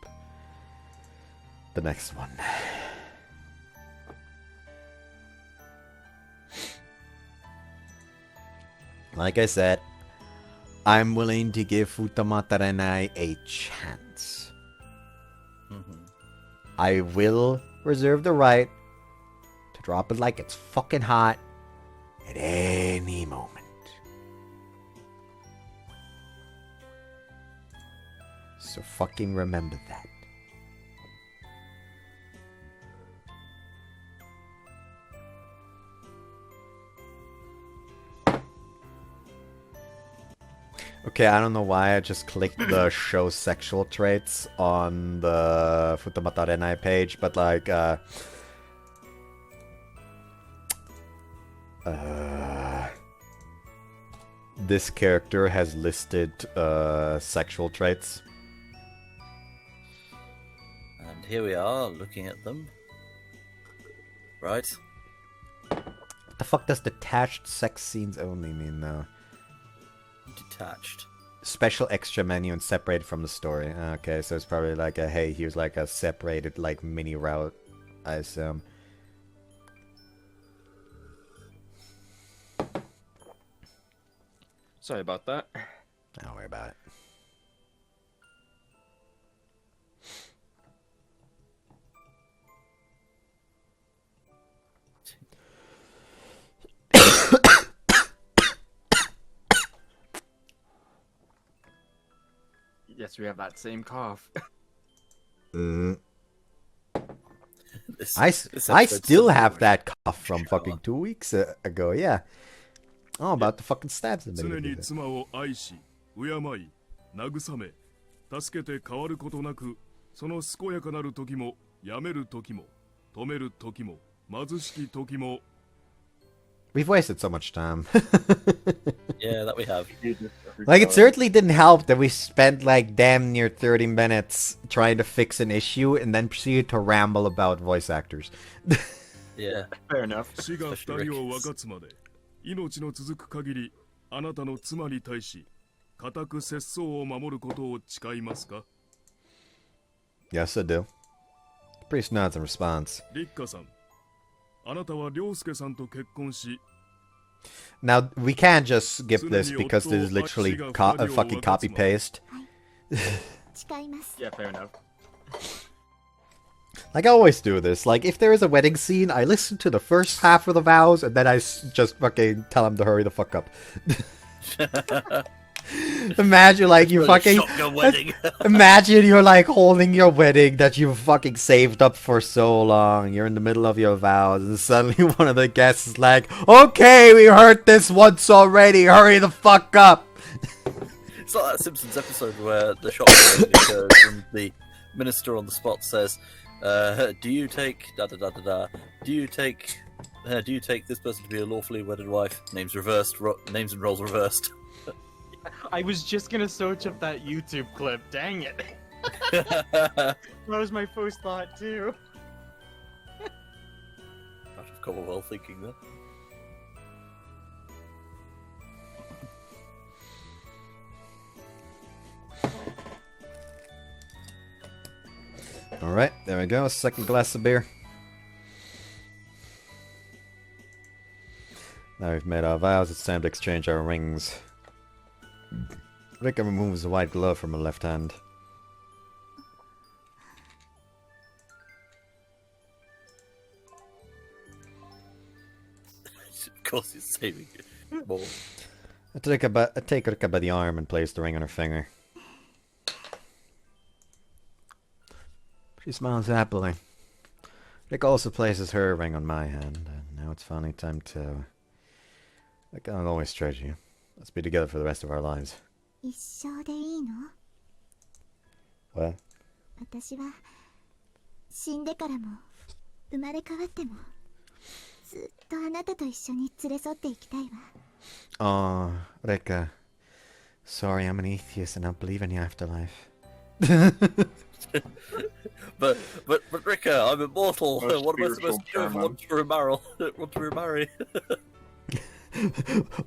the next one. Like I said, I'm willing to give Futamata Renai a chance. I will reserve the right to drop it like it's fucking hot at any moment. So fucking remember that. Okay, I don't know why I just clicked the show sexual traits on the Futamata Renai page, but like, this character has listed sexual traits. And here we are, looking at them. Right. What the fuck does detached sex scenes only mean, though? Detached. Special extra menu and separated from the story. Okay, so it's probably like a, hey, here's like a separated, like, mini route, I assume. Sorry about that. Don't worry about it. Yes, we have that same cough. I still have that cough from fucking 2 weeks ago, yeah. Oh, about to fucking stab somebody. 常に妻を愛し、敬い、慰め、助けて変わることなく、その健やかなる時も、やめる時も、止める時も、貧しき時も。 We've wasted so much time. Yeah, that we have. Like, it certainly didn't help that we spent like damn near 30 minutes trying to fix an issue and then proceeded to ramble about voice actors. Yeah. Fair enough. 死が二人を分かつまで、命の続く限り、あなたの妻に対し、固く節操を守ることを誓いますか? Yes, I do. The priest nods in response. リッカさん、あなたは涼介さんと結婚し、 Now, we can't just skip this because this is literally a fucking copy-paste. Yeah, fair enough. Like I always do this. Like, if there is a wedding scene, I listen to the first half of the vows, and then I just fucking tell him to hurry the fuck up. Imagine, like, you fucking... Imagine you're, like, holding your wedding that you fucking saved up for so long. You're in the middle of your vows, and suddenly one of the guests is like, okay, we heard this once already, hurry the fuck up! It's like that Simpsons episode where the shot occurs and the minister on the spot says, do you take da-da-da-da-da, do you take this person to be a lawfully wedded wife? Names reversed, names and roles reversed. I was just gonna search up that YouTube clip, dang it. That was my first thought too. Out of Commonwealth thinking that. Alright, there we go, second glass of beer. Now we've made our vows, it's time to exchange our rings. Rikka removes the white glove from her left hand. Of course he's saving it. More. I take Rikka by the arm and place the ring on her finger. She smiles happily. Rikka also places her ring on my hand, and now it's finally time to... Like, I'll always treasure you. Let's be together for the rest of our lives. 一生でいいの? What? 私は死んでからも生まれ変わってもずっとあなたと一緒に連れ添っていきたいわ。 Oh, Rikka. Sorry, I'm an atheist and I don't believe in the afterlife. but Rikka, I'm immortal. What am I supposed to do if I want to remarry?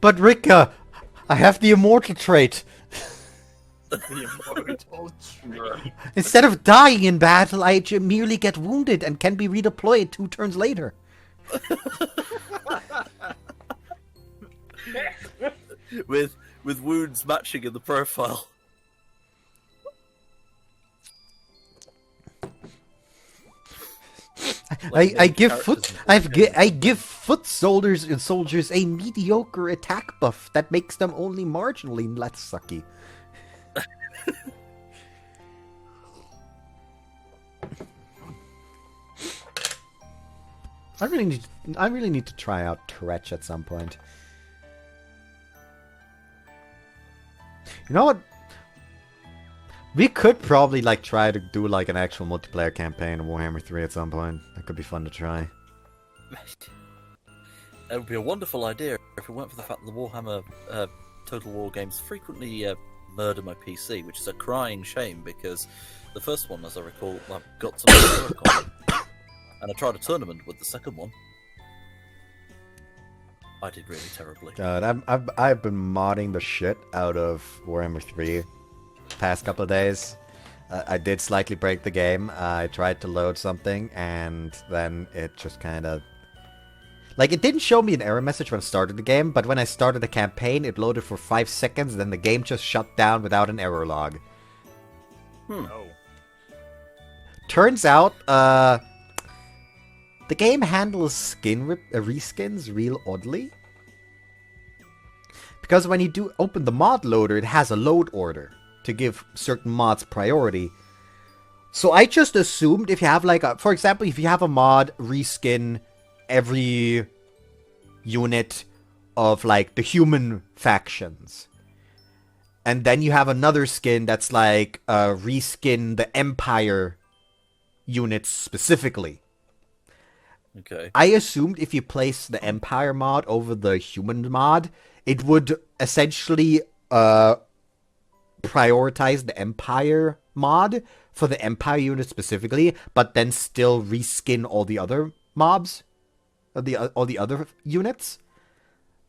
But Rikka, I have the immortal trait. The immortal trait. Instead of dying in battle, I merely get wounded and can be redeployed 2 turns later. with wounds matching in the profile. I give foot soldiers a mediocre attack buff that makes them only marginally less sucky. I really need to try out Touretch at some point. You know what? We could probably like try to do like an actual multiplayer campaign of Warhammer 3 at some point. That could be fun to try. It would be a wonderful idea if it weren't for the fact that the Warhammer Total War games frequently murder my PC, which is a crying shame because the first one, as I recall, I got some work on, and I tried a tournament with the second one. I did really terribly. God, I've been modding the shit out of Warhammer 3 past couple of days. I did slightly break the game. I tried to load something, and then it just kind of... Like, it didn't show me an error message when I started the game, but when I started the campaign, it loaded for 5 seconds, then the game just shut down without an error log. Oh. Turns out, the game handles reskins real oddly. Because when you do open the mod loader, it has a load order to give certain mods priority. So I just assumed if you have like for example, if you have a mod reskin every unit of like the human factions, and then you have another skin that's like reskin the Empire units specifically. Okay. I assumed if you place the Empire mod over the human mod, it would essentially prioritize the Empire mod for the Empire unit specifically, but then still reskin all the other mobs, all the other units.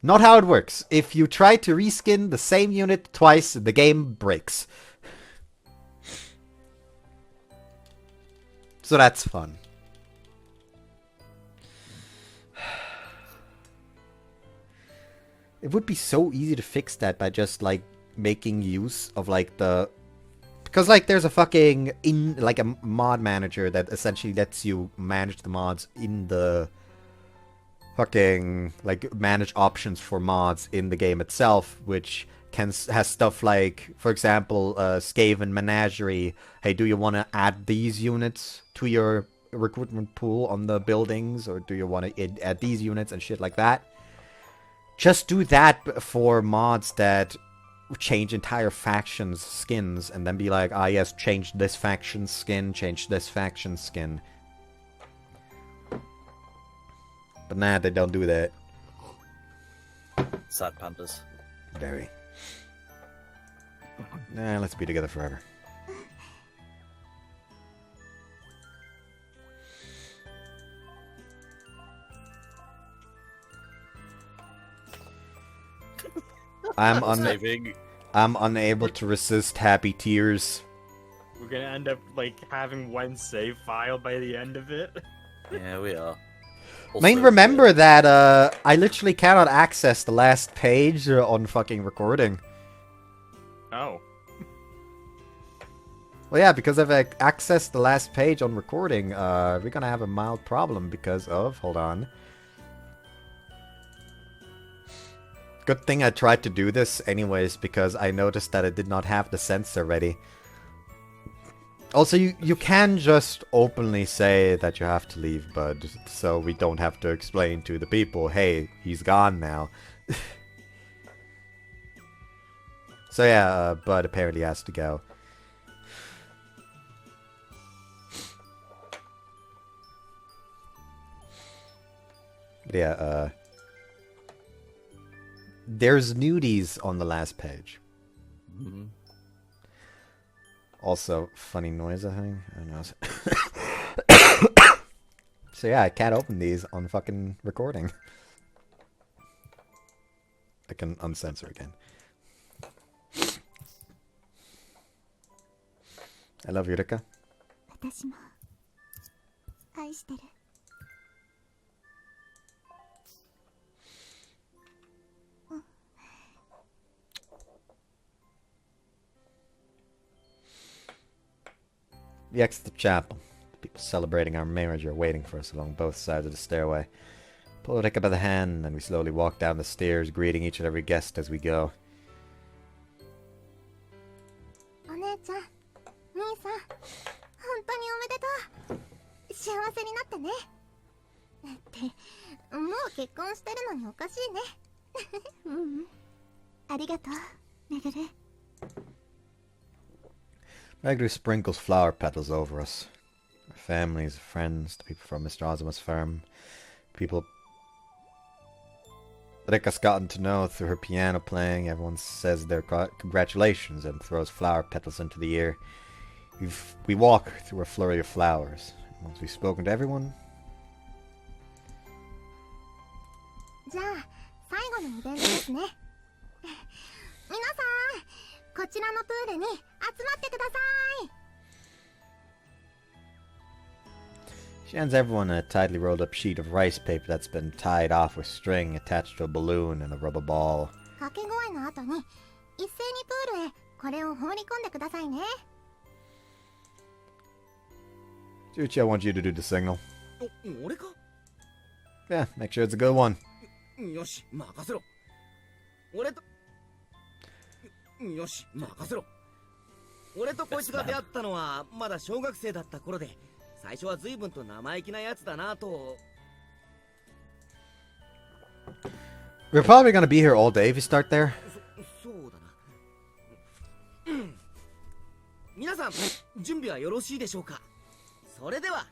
Not how it works. If you try to reskin the same unit twice, the game breaks. So that's fun. It would be so easy to fix that by just like making use of like the... Because like there's a fucking like a mod manager that essentially lets you manage the mods in the fucking like manage options for mods in the game itself, which has stuff like, for example, Skaven Menagerie. Hey, do you want to add these units to your recruitment pool on the buildings, or do you want to add these units and shit like that? Just do that for mods that change entire factions' skins, and then be like, ah yes, change this faction's skin, change this faction's skin. But nah, they don't do that. Sad pandas. Very. Nah, let's be together forever. I'm unable to resist happy tears. We're gonna end up like having one save file by the end of it. Yeah, we are. I mean, remember that I literally cannot access the last page on fucking recording. Oh. Well, yeah, because if I access the last page on recording, we're gonna have a mild problem because of... Hold on. Good thing I tried to do this anyways, because I noticed that I did not have the sensor ready. Also, you can just openly say that you have to leave, Bud, so we don't have to explain to the people, hey, he's gone now. So yeah, Bud apparently has to go. Yeah, there's nudies on the last page. Mm-hmm. Also, funny noise, I think. I don't know. So yeah, I can't open these on fucking recording. I can uncensor again. I love you, Rikka. 私も愛してる。We exit the chapel. People celebrating our marriage are waiting for us along both sides of the stairway. Pull Rikka by the hand, and we slowly walk down the stairs, greeting each and every guest as we go. お姉ちゃん、兄さん、本当におめでとう。幸せになってね。ってもう結婚してるのにおかしいね。うん、ありがとう、めぐる。Meguru sprinkles flower petals over us. Our families, friends, the people from Mr. Ozuma's farm, people Rikka's gotten to know through her piano playing. Everyone says their congratulations and throws flower petals into the air. We walk through a flurry of flowers. Once we've spoken to everyone... じゃあ、最後のイベントですね。皆さん、こちらのプールに集まってください。 She hands everyone a tightly rolled up sheet of rice paper that's been tied off with string attached to a balloon and a rubber ball. 掛け声の後に一斉にプールへこれを放り込んでくださいね。 Chuchi, I want you to do the signal. 俺か? Yeah, make sure it's a good one. よし、任せろ。俺とこいつが出会ったのはまだ小学生だった頃で、最初は随分と生意気なやつだなと。 We're probably gonna be here all day if you start there. そうだな。皆さん、準備はよろしいでしょうか。それでは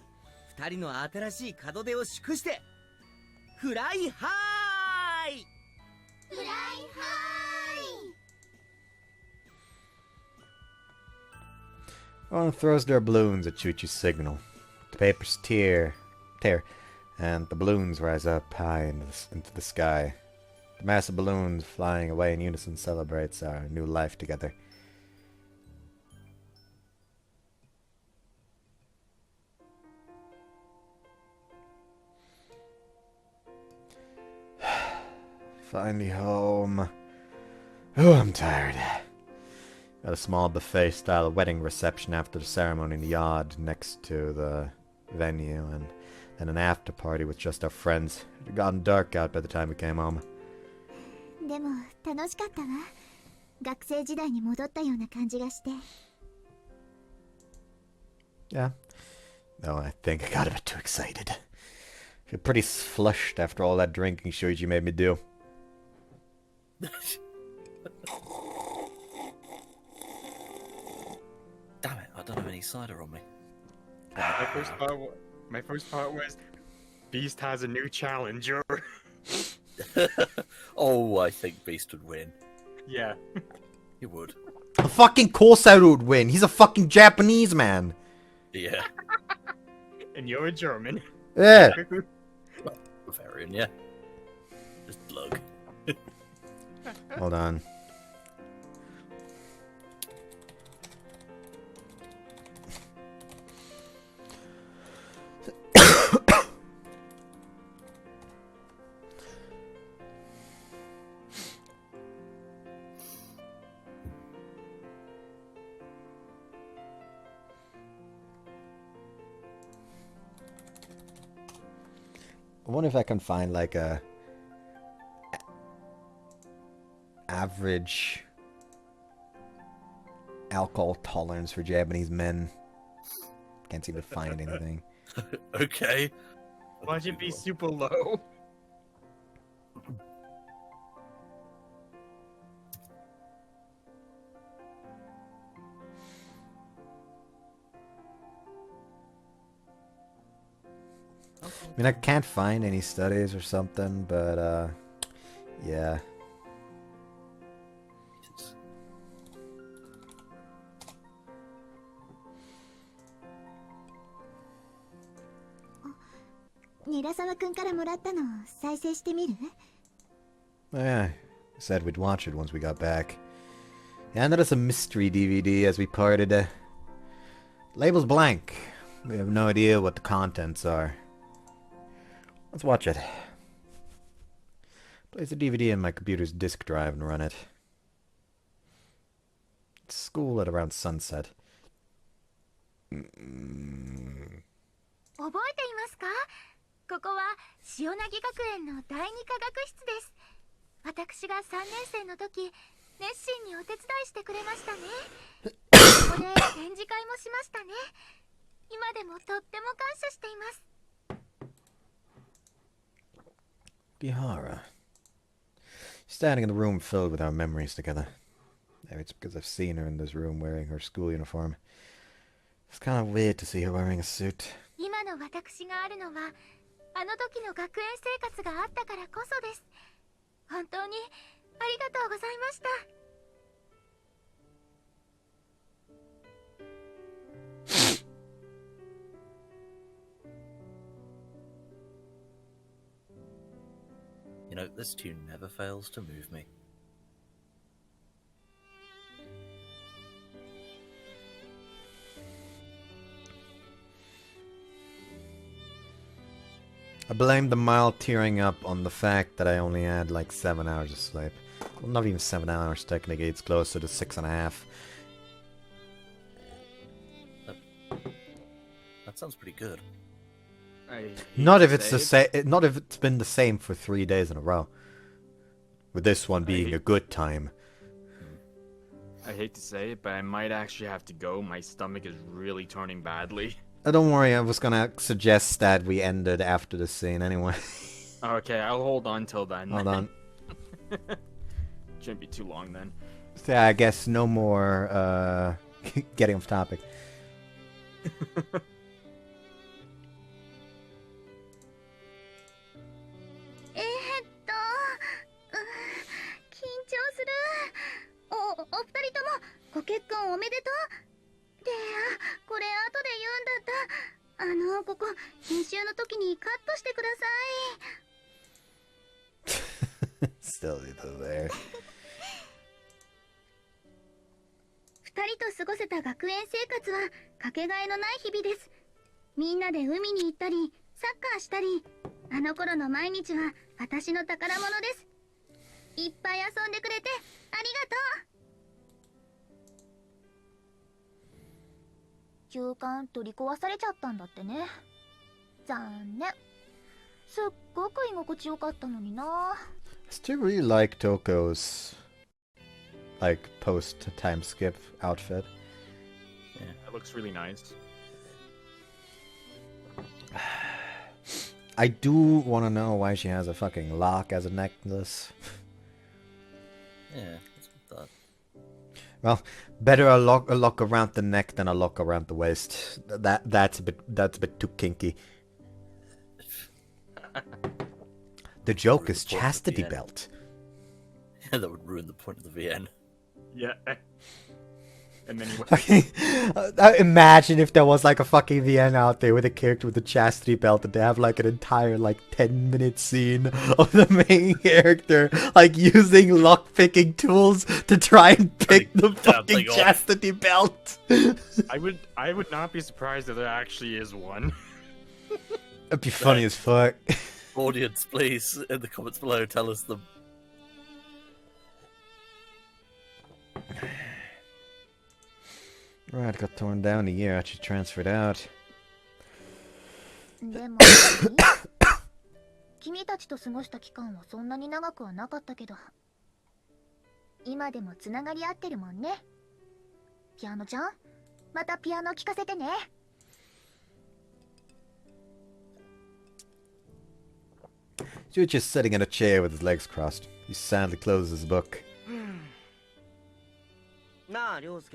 2人の新しい門出を祝してフライハイ。 フライハイ。 Everyone throws their balloons at Chuchi's signal. The papers tear, and the balloons rise up high into the sky. The mass of balloons flying away in unison celebrates our new life together. Finally home. Oh, I'm tired. Got a small buffet-style wedding reception after the ceremony in the yard next to the venue, and then an after-party with just our friends. It had gotten dark out by the time we came home. でも楽しかったわ。学生時代に戻ったような感じがして。 Yeah. No, I think I got a bit too excited. I feel pretty flushed after all that drinking Shoichi made me do. Damn it, I don't have any cider on me. My first thought was, Beast has a new challenger. Oh, I think Beast would win. Yeah. He would. Of fucking course I would win. He's a fucking Japanese man. Yeah. And you're a German. Yeah. Barbarian, yeah. Just lug. Hold on. I wonder if I can find like a average alcohol tolerance for Japanese men. Can't seem to find anything. Okay. Watch it be super low. I mean, I can't find any studies or something, but, yeah. Nirasawa君からもらったの再生してみる? Oh, yeah, said we'd watch it once we got back. He handed us a mystery DVD as we parted. Label's blank. We have no idea what the contents are. Let's watch it. Place the DVD in my computer's disk drive and run it. It's school at around sunset. 覚えていますか？ここは塩なぎ学園の第二科学室です。私が3年生の時、熱心にお手伝いしてくれましたね。ここで展示会もしましたね。今でもとっても感謝しています。Bihara. Standing in the room filled with our memories together. Maybe it's because I've seen her in this room wearing her school uniform. It's kind of weird to see her wearing a suit. 今の私があるのは、あの時の学園生活があったからこそです。本当にありがとうございました。You know, this tune never fails to move me. I blame the mild tearing up on the fact that I only had like 7 hours of sleep. Well, not even 7 hours technically, it's closer to 6.5. That sounds pretty good. Not if it's the same. Not if it's been the same for 3 days in a row. With this one being a good time. I hate to say it, but I might actually have to go. My stomach is really turning badly. Don't worry, I was gonna suggest that we ended after the scene anyway. Okay, I'll hold on till then. Hold on. Shouldn't be too long then. So yeah, I guess no more getting off topic. お二人ともご結婚おめでとう。で、これ後で言うんだった。ここ編集の時にカットしてください。Still there. 二人と過ごせた学園生活はかけがえのない日々です。みんなで海に行ったりサッカーしたり、あの頃の毎日は私の宝物です。いっぱい遊んでくれてありがとう。旧館取り壊されちゃったんだってね。残念。すっごく居心地よかったのにな。I still really like Toko's like post time skip outfit. Yeah, it looks really nice. I do want to know why she has a fucking lock as a necklace. Yeah, that's what that. Well, better a lock around the neck than a lock around the waist. That's a bit too kinky. The joke is chastity belt. Yeah, that would ruin the point of the VN. Yeah. And then imagine if there was like a fucking VN out there with a character with a chastity belt and they have like an entire like 10-minute scene of the main character like using lock-picking tools to try and pick the fucking chastity belt. I would not be surprised if there actually is one. That'd be funny as fuck. Audience, please, in the comments below, tell us them. Right, got torn down a year after she transferred out. でも君たちと過ごした期間はそんなに長くはなかったけど、今でもつながり合ってるもんね。ピアノちゃん、またピアノ聴かせてね。He was just sitting in a chair with his legs crossed. He sadly closes his book.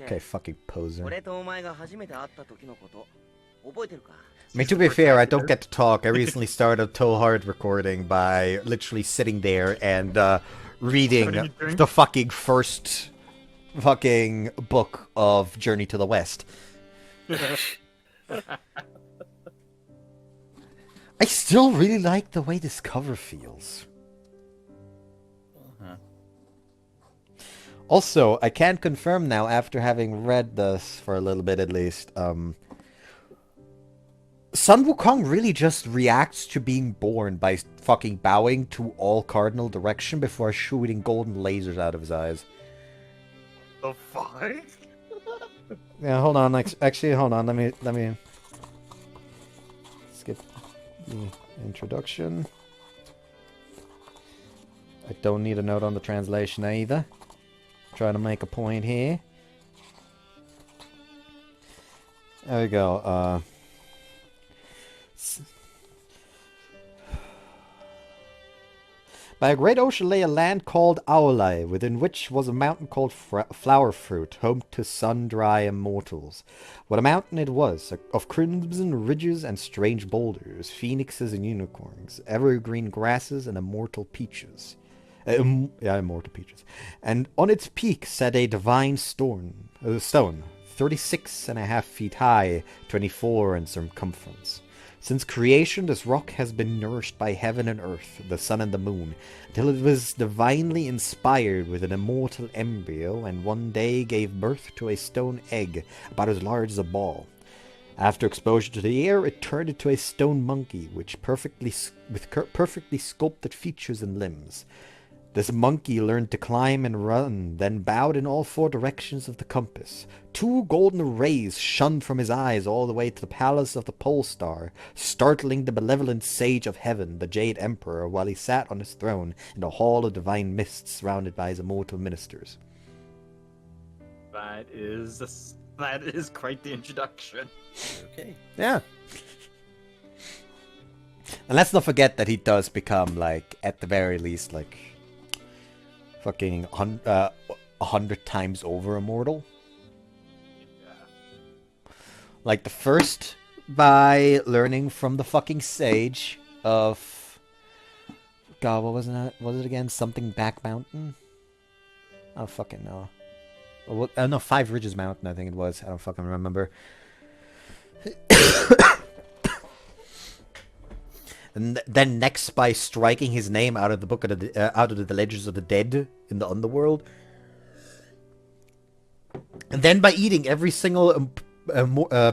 Okay, fucking poser. I mean, to be fair, I don't get to talk. I recently started a Toe Hard recording by literally sitting there and reading the fucking first fucking book of Journey to the West. I still really like the way this cover feels. Also, I can confirm now, after having read this for a little bit at least, Sun Wukong really just reacts to being born by fucking bowing to all cardinal direction before shooting golden lasers out of his eyes. The fuck? Yeah, hold on. Actually, hold on. Let me skip the introduction. I don't need a note on the translation either. Trying to make a point here. There we go. By a great ocean lay a land called Aolai, within which was a mountain called Flower Fruit, home to sun-dry immortals. What a mountain it was, of crimson ridges and strange boulders, phoenixes and unicorns, evergreen grasses and immortal peaches. Immortal peaches. And on its peak sat a divine stone, 36.5 feet high, 24 in circumference. Since creation, this rock has been nourished by heaven and earth, the sun and the moon, until it was divinely inspired with an immortal embryo, and one day gave birth to a stone egg about as large as a ball. After exposure to the air, it turned into a stone monkey, with perfectly sculpted features and limbs. This monkey learned to climb and run, then bowed in all 4 directions of the compass. 2 golden rays shone from his eyes all the way to the palace of the pole star, startling the benevolent sage of heaven, the Jade Emperor, while he sat on his throne in the hall of divine mists, surrounded by his immortal ministers. That is quite the introduction. Okay. Yeah. And let's not forget that he does become, like, at the very least, like, fucking 100 times over immortal. Yeah. Like the first by learning from the fucking sage of... God, what was it? Was it again? Something Back Mountain? I don't fucking know. No, 5 Ridges Mountain, I think it was. I don't fucking remember. And then next by striking his name out of the book of out of the Legends of the Dead in the underworld, and then by eating every single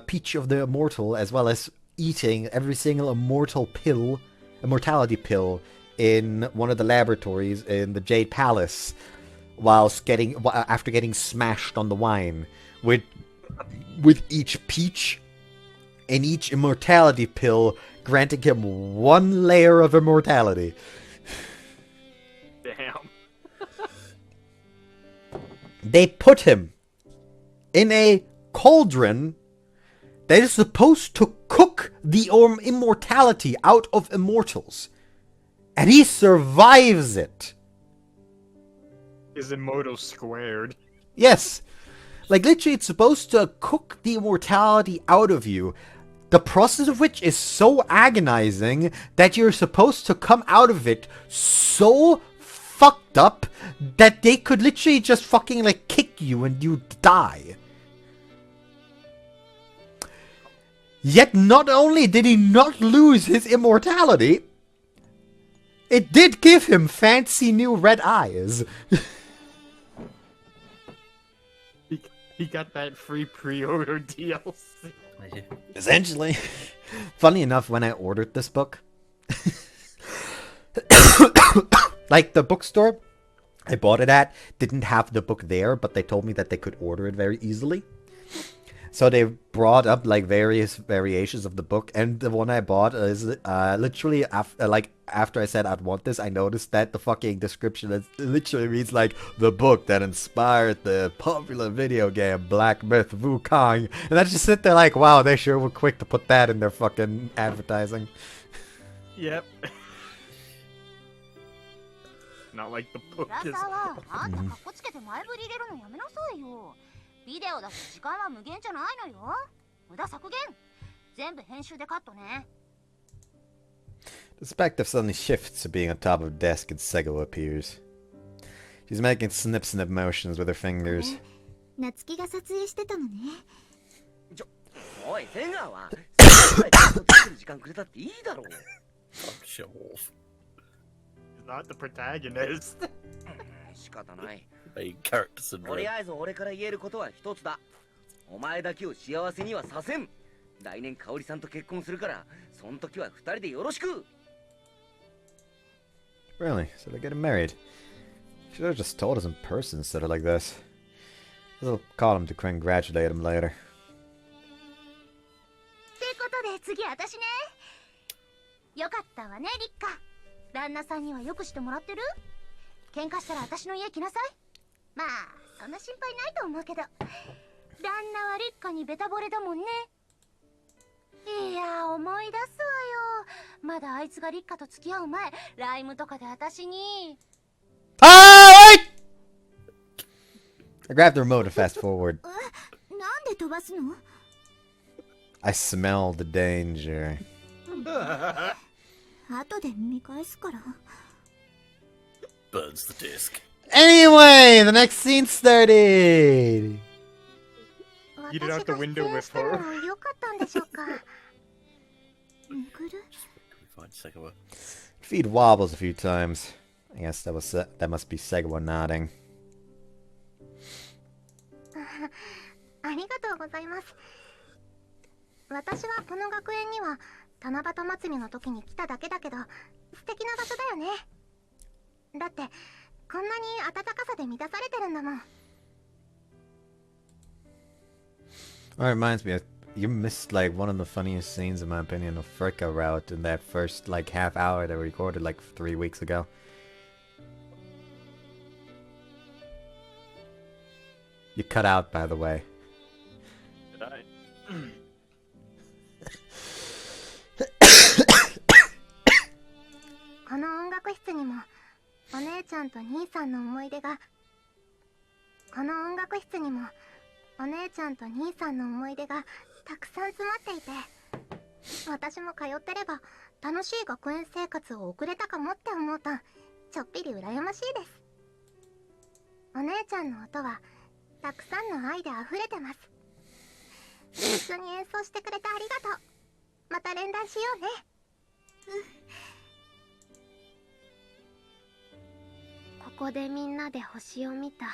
peach of the immortal, as well as eating every single immortality pill in one of the laboratories in the Jade Palace, after getting smashed on the wine, with each peach and each immortality pill granting him 1 layer of immortality. Damn. They put him in a cauldron that is supposed to cook the immortality out of immortals. And he survives it. Is immortal squared. Yes. Like, literally, it's supposed to cook the immortality out of you. The process of which is so agonizing that you're supposed to come out of it so fucked up that they could literally just fucking, like, kick you and you'd die. Yet not only did he not lose his immortality, it did give him fancy new red eyes. He got that free pre-order DLC. Essentially. Funny enough, when I ordered this book, like, the bookstore I bought it at didn't have the book there, but they told me that they could order it very easily. So they brought up, like, various variations of the book, and the one I bought is literally after I said I'd want this, I noticed that the fucking description literally reads like the book that inspired the popular video game Black Myth Wukong, and I just sit there like, wow, they sure were quick to put that in their fucking advertising. Yep. Not like the book is. ビデオだし時間は無限じゃないのよ。無駄削減。全部編集でカットね。 The perspective suddenly shifts to being on top of a desk and Sego appears. She's making snip-snip motions with her fingers. 夏希が撮影してたのね。おい、セガは作る時間くれたっていいだろう。Show off. He's not the protagonist. 仕方ない。 Main character syndrome. とりあえず俺から言えることは一つだ。お前だけを幸せにはさせん。来年香織さんと結婚するから、その時は二人でよろしく。Really? So they're getting married. Should have just told us in person instead of like this. I'll call him to congratulate him later. ってことで次私ね。よかったわね、リッカ。旦那さんにはよくしてもらってる？喧嘩したら私の家来なさい。まあそんな心配ないと思うけど、旦那はリッカにベタ惚れだもんね。いや思い出すわよ。まだあいつがリッカと付き合う前、ライムとかで私に。Ah, wait! I grabbed the remote to fast forward. なんで飛ばすの？ I smell the danger. 後で見返すから。 Burns the disc. Anyway, the next scene started! Eat it out the window with her. よかったんでしょうか。めぐる？ Fine, second one. Feet wobbles a few times. I guess that must be Segwa nodding. ありがとうございます。私はこの学園には七夕祭りの時に来ただけだけど、素敵な場所だよね。だってこんなに暖かさで満たされてるんだもん。 That reminds me, you missed like one of the funniest scenes in my opinion of Rikka-Route in that first like half hour that we recorded like 3 weeks ago. You cut out, by the way. Did I? この音楽室にもお姉ちゃんと兄さんの思い出が。この音楽室にもお姉ちゃんと兄さんの思い出がたくさん詰まっていて、私も通ってれば楽しい学園生活を送れたかもって思うとちょっぴり羨ましいです。お姉ちゃんの音はたくさんの愛で溢れてます。一緒に演奏してくれてありがとう。また連弾しようね。ここでみんなで星を見た。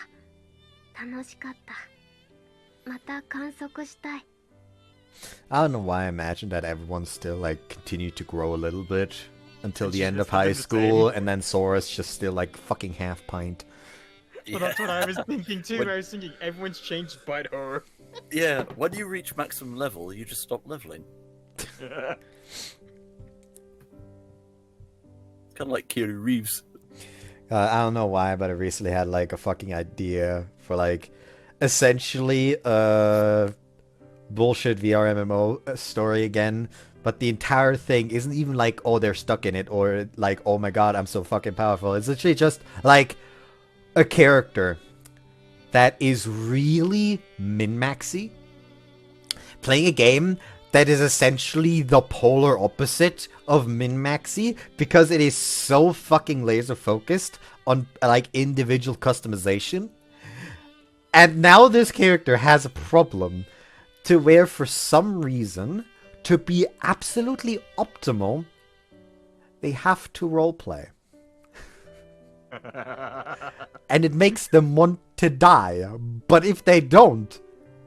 楽しかった。また観測したい。 I don't know why I imagined that everyone still like continued to grow a little bit until the end of high school, and then Sora's just still like fucking half pint. Well, that's what I was thinking too. I was thinking everyone's changed but her. Yeah, when you reach maximum level, you just stop leveling. Kind of like Keanu Reeves. I don't know why, but I recently had like a fucking idea for like essentially bullshit VR MMO story again, but the entire thing isn't even like, oh, they're stuck in it, or like, oh my god, I'm so fucking powerful. It's literally just like a character that is really min-maxy, playing a game that is essentially the polar opposite of min-maxy, because it is so fucking laser focused on like individual customization. And now this character has a problem to where, for some reason, to be absolutely optimal, they have to roleplay. And it makes them want to die. But if they don't,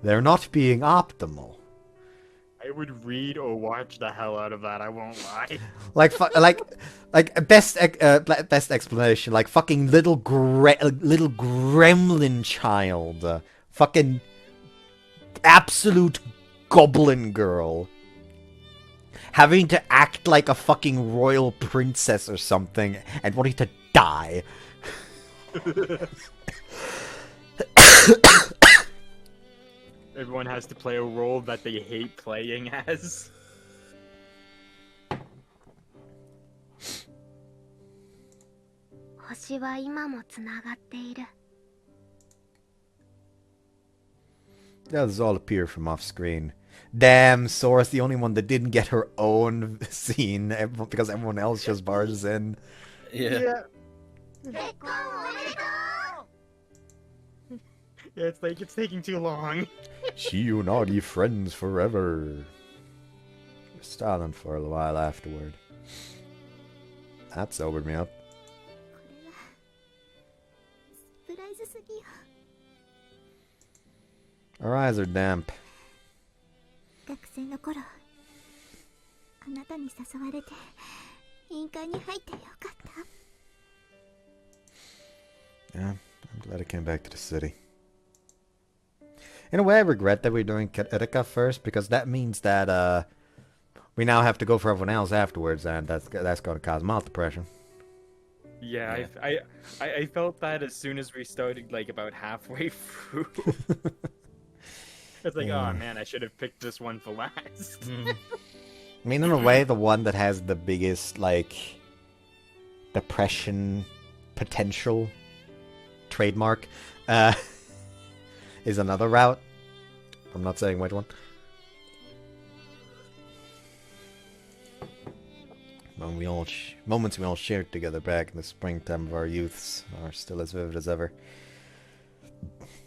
they're not being optimal. I would read or watch the hell out of that. I won't lie. Like best explanation. Like fucking little gremlin child, fucking absolute goblin girl, having to act like a fucking royal princess or something, and wanting to die. Everyone has to play a role that they hate playing as. Those all appear from off screen. Damn, Sora's the only one that didn't get her own scene because everyone else just barges in. Yeah. Yeah, it's like, it's taking too long. See you naughty friends forever. We're silent for a while afterward. That sobered me up. Our eyes are damp. 学生の頃、あなたに誘われて委員会に入ってよかった。Yeah, I'm glad I came back to the city. In a way, I regret that we're doing Rikka first, because that means that we now have to go for everyone else afterwards, and that's going to cause mild depression. Yeah, I felt that as soon as we started, like, about halfway through. It's like, oh man, I should have picked this one for last. I mean, in a way, the one that has the biggest, like, depression potential trademark is another route. I'm not saying which one. Moments we all shared together back in the springtime of our youths are still as vivid as ever.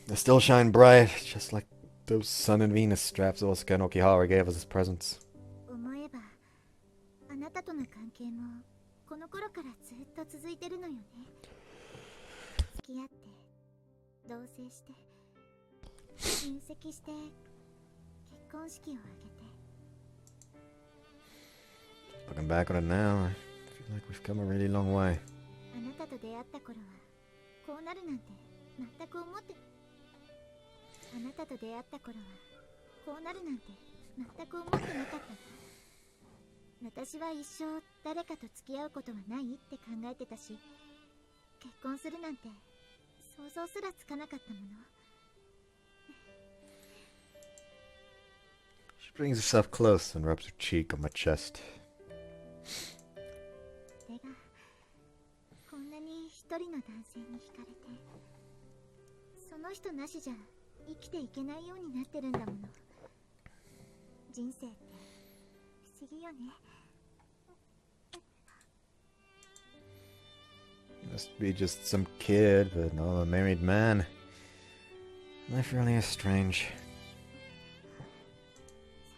They still shine bright, just like those Sun and Venus straps Osaka and Okihara gave us as presents. 思えばあなたとの関係もこの頃からずっと続いてるのよね。付き合って同棲して入籍して結婚式を挙げて。 Looking back on it now, I feel like we've come a really long way. あなたと出会った頃はこうなるなんて全く思ってあなたと出会った頃はこうなるなんて全く思ってなかったの。私は一生誰かと付き合うことはないって考えてたし、結婚するなんて想像すらつかなかったもの。 She brings herself close and rubs her cheek on my chest. 俺がこんなに一人の男性に惹かれて、その人なしじゃ生きていけないようになってるんだもの。人生って不思議よね。 Must be just some kid, but not a married man. Life really is strange.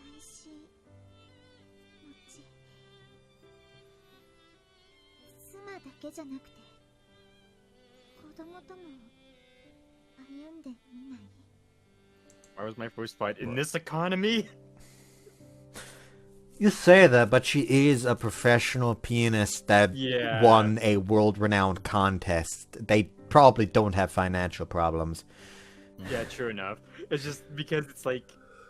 寂しい餅。妻だけじゃなくて子供とも歩んでみない？ Why was my first fight in this economy? You say that, but she is a professional pianist that won a world-renowned contest. They probably don't have financial problems. Yeah, true enough. It's just because it's like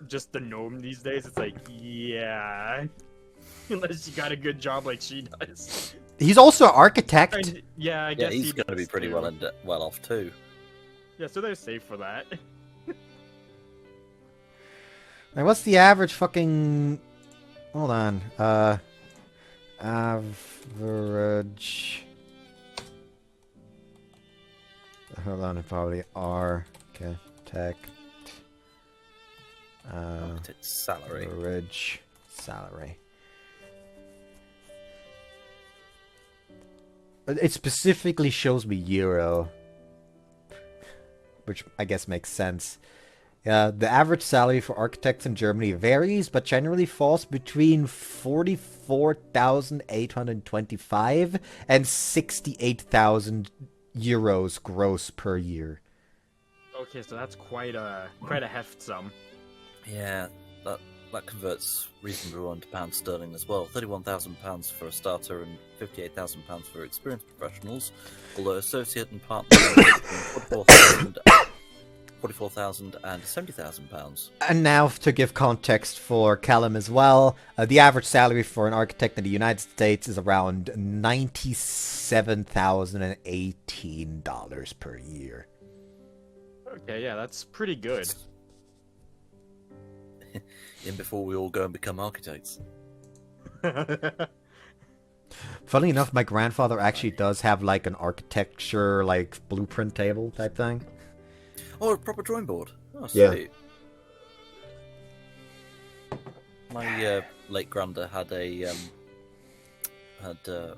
just the norm these days. It's like, yeah, unless you got a good job like she does. He's also an architect. And, yeah, I guess he's going to be pretty well off too. Yeah, so they're safe for that. Like, what's the average fucking... Hold on. Average... Hold on, probably architect. Architect salary. Average salary. It specifically shows me euro. Which I guess makes sense. The average salary for architects in Germany varies, but generally falls between 44,825 and 68,000 euros gross per year. Okay, so that's quite a heft sum. Yeah, that converts reasonably well into pounds sterling as well. £31,000 for a starter and £58,000 for experienced professionals, although associate and partner £44,000 and £70,000. And now to give context for Callum as well, the average salary for an architect in the United States is around $97,018 per year. Okay, yeah, that's pretty good. In before we all go and become architects. Funny enough, my grandfather actually does have like an architecture like blueprint table type thing. Oh, a proper drawing board. Oh, sweet. Yeah. My late granda had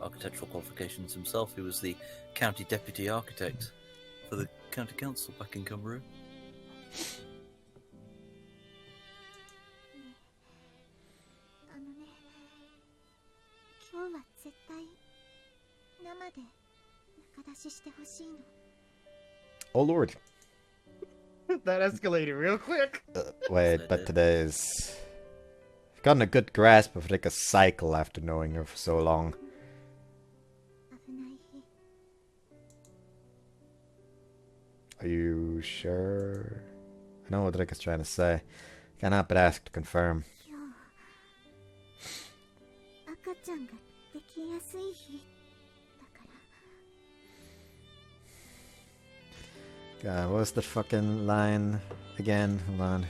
architectural qualifications himself. He was the county deputy architect for the county council back in Cameroon. 今日は絶対生で中出ししてほしいの。 Oh lord. That escalated real quick. Wait, but today's... I've gotten a good grasp of like a cycle after knowing her for so long. 危ない日。 Are you sure? know what Rikka's trying to say. Cannot but ask to confirm. 今日赤ちゃんができやすい日だから God, what was the fucking line again? Hold on.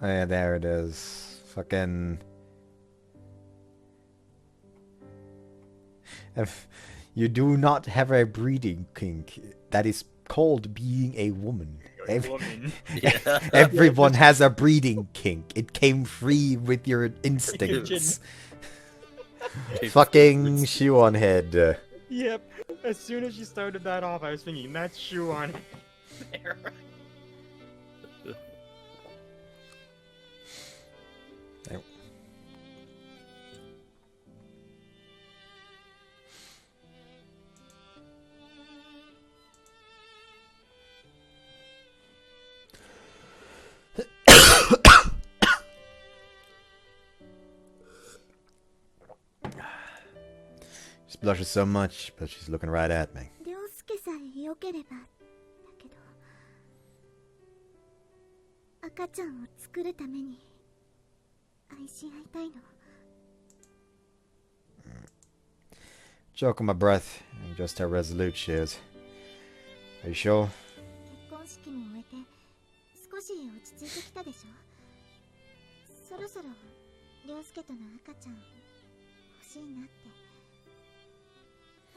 Oh yeah, there it is. Fucking... If you do not have a breeding kink, that is called being a woman. Woman. Everyone has a breeding kink. It came free with your instincts. Fucking shoe on head. Yep. As soon as you started that off, I was thinking that's shoe on there. She blushes so much, but she's looking right at me. 涼介さえ良ければだけど赤ちゃんを作るために愛し合いたいの Choking my breath, and just how resolute she is. Are you sure? 結婚式も終えて少し落ち着いてきたでしょそろそろ涼介との赤ちゃん欲しいなって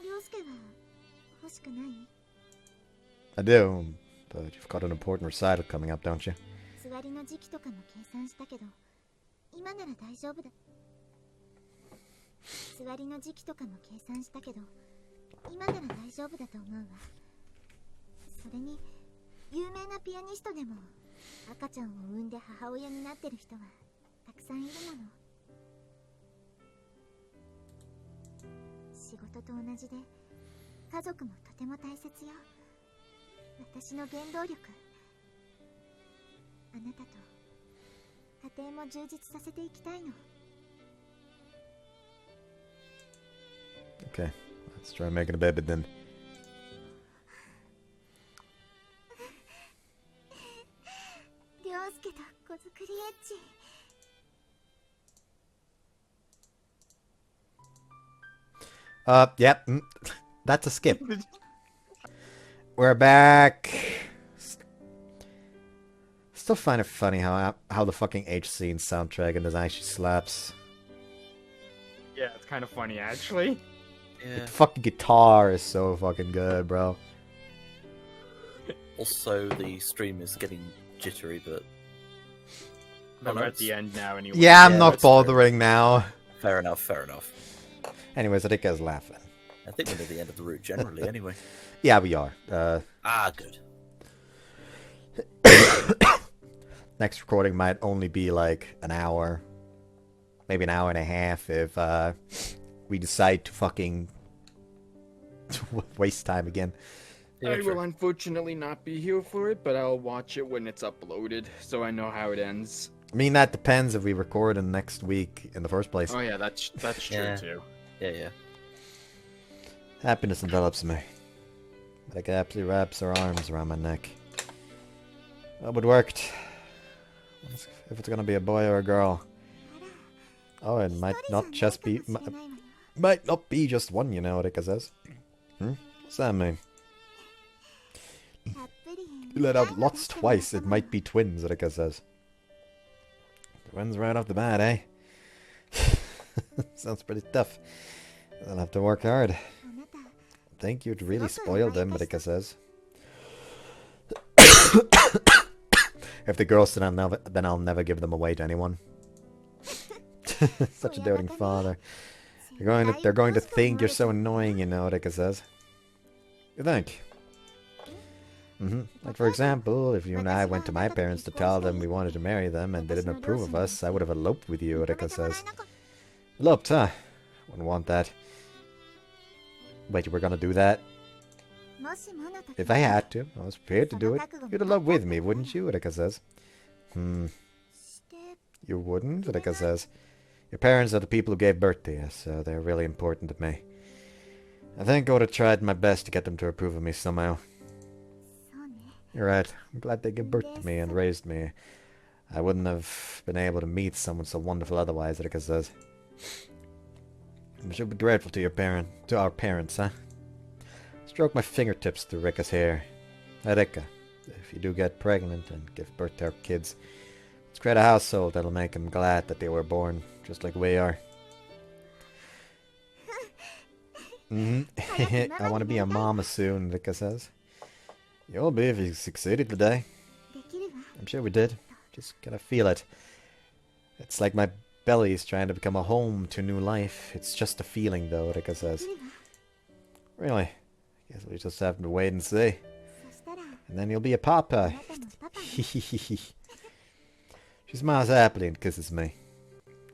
涼介は欲しくない I do, but you've got an important recital coming up, don't you? 座りの時期とかも計算したけど今なら大丈夫だ座りの時期とかも計算したけど今なら大丈夫だと思うわそれに有名なピアニストでも赤ちゃんを産んで母親になってる人はたくさんいるもの仕事と同じで家族もとても大切よ私の原動力あなたと家庭も充実させていきたいの Okay, let's try making a baby then. 涼介と子作りエッチ Yep, that's a skip. We're back. Still find it funny how the fucking H scene soundtrack in this actually slaps. Yeah, it's kind of funny actually. Yeah. The fucking guitar is so fucking good, bro. Also, the stream is getting jittery, but But we're at the end now anyway. Yeah, I'm Yeah, not that's true. bothering now. fair enough, fair enough. Anyways, I think I was laughing. I think we're near the end of the route generally, anyway. Yeah, we are. Good. Next recording might only be like an hour. Maybe an hour and a half if we decide to fucking waste time again. I will unfortunately not be here for it, but I'll watch it when it's uploaded, so I know how it ends. I mean, that depends if we record in next week in the first place. Oh yeah, that's true Yeah. too. Yeah. Happiness envelops me. Like it absolutely wraps her arms around my neck. Well, it worked. If it's gonna be a boy or a girl. Oh, it might not just be... Might not be just one, you know what Rikka says. What's that mean? You let out lots twice, it might be twins, Rikka says. Twins right off the bat, eh? Sounds pretty tough. They'll have to work hard. Think you'd really spoil them, Rikka says. If the girls then I'll never give them away to anyone. Such a doting father. They're going to think you're so annoying, you know, Rikka says. You think? Like, for example, if you and I went to my parents to tell them we wanted to marry them and they didn't approve of us, I would have eloped with you, Rikka says. Eloped, huh? Wouldn't want that. Wait, you were gonna do that? If I had to, I was prepared to do it. You'd have loved with me, wouldn't you? Rikka says. You wouldn't? Rikka says. Your parents are the people who gave birth to you, so they're really important to me. I think I would have tried my best to get them to approve of me somehow. You're right. I'm glad they gave birth to me and raised me. I wouldn't have been able to meet someone so wonderful otherwise, Rikka says. I should be grateful to our parents, huh? Stroke my fingertips through Rikka's hair. Rikka, if you do get pregnant and give birth to our kids, let's create a household that'll make them glad that they were born, just like we are. I want to be a mama soon, Rikka says. You'll be if you succeeded today. I'm sure we did. Just gotta feel it. It's like my belly's trying to become a home to new life. It's just a feeling, though, Rikka says. Really? Guess we just have to wait and see. And then you'll be a papa. She smiles happily and kisses me.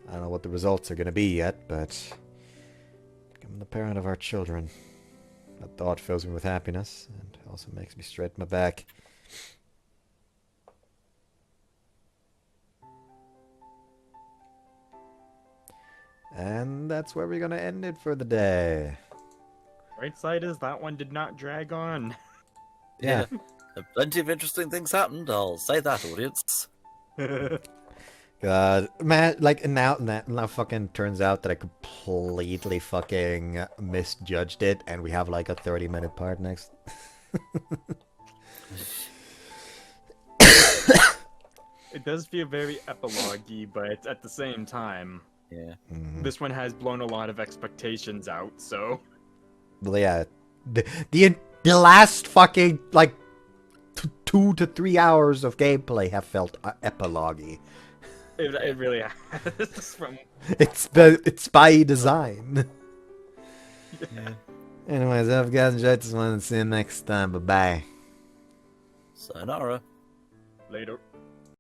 I don't know what the results are gonna be yet, but becoming the parent of our children. That thought fills me with happiness and also makes me straighten my back. And that's where we're gonna end it for the day. Right side is that one did not drag on. Yeah. Plenty of interesting things happened, I'll say that, audience. God, man, like now fucking turns out that I completely fucking misjudged it, and we have like a 30-minute part next. It does feel very epilogue-y, but at the same time, Yeah. this one has blown a lot of expectations out, so... Well, yeah, the last fucking like 2 to 3 hours of gameplay have felt epilogue-y. It really has. From... It's by design. Yeah. Anyways, I hope you guys enjoyed this one, and see you next time. Bye bye. Sayonara. Later.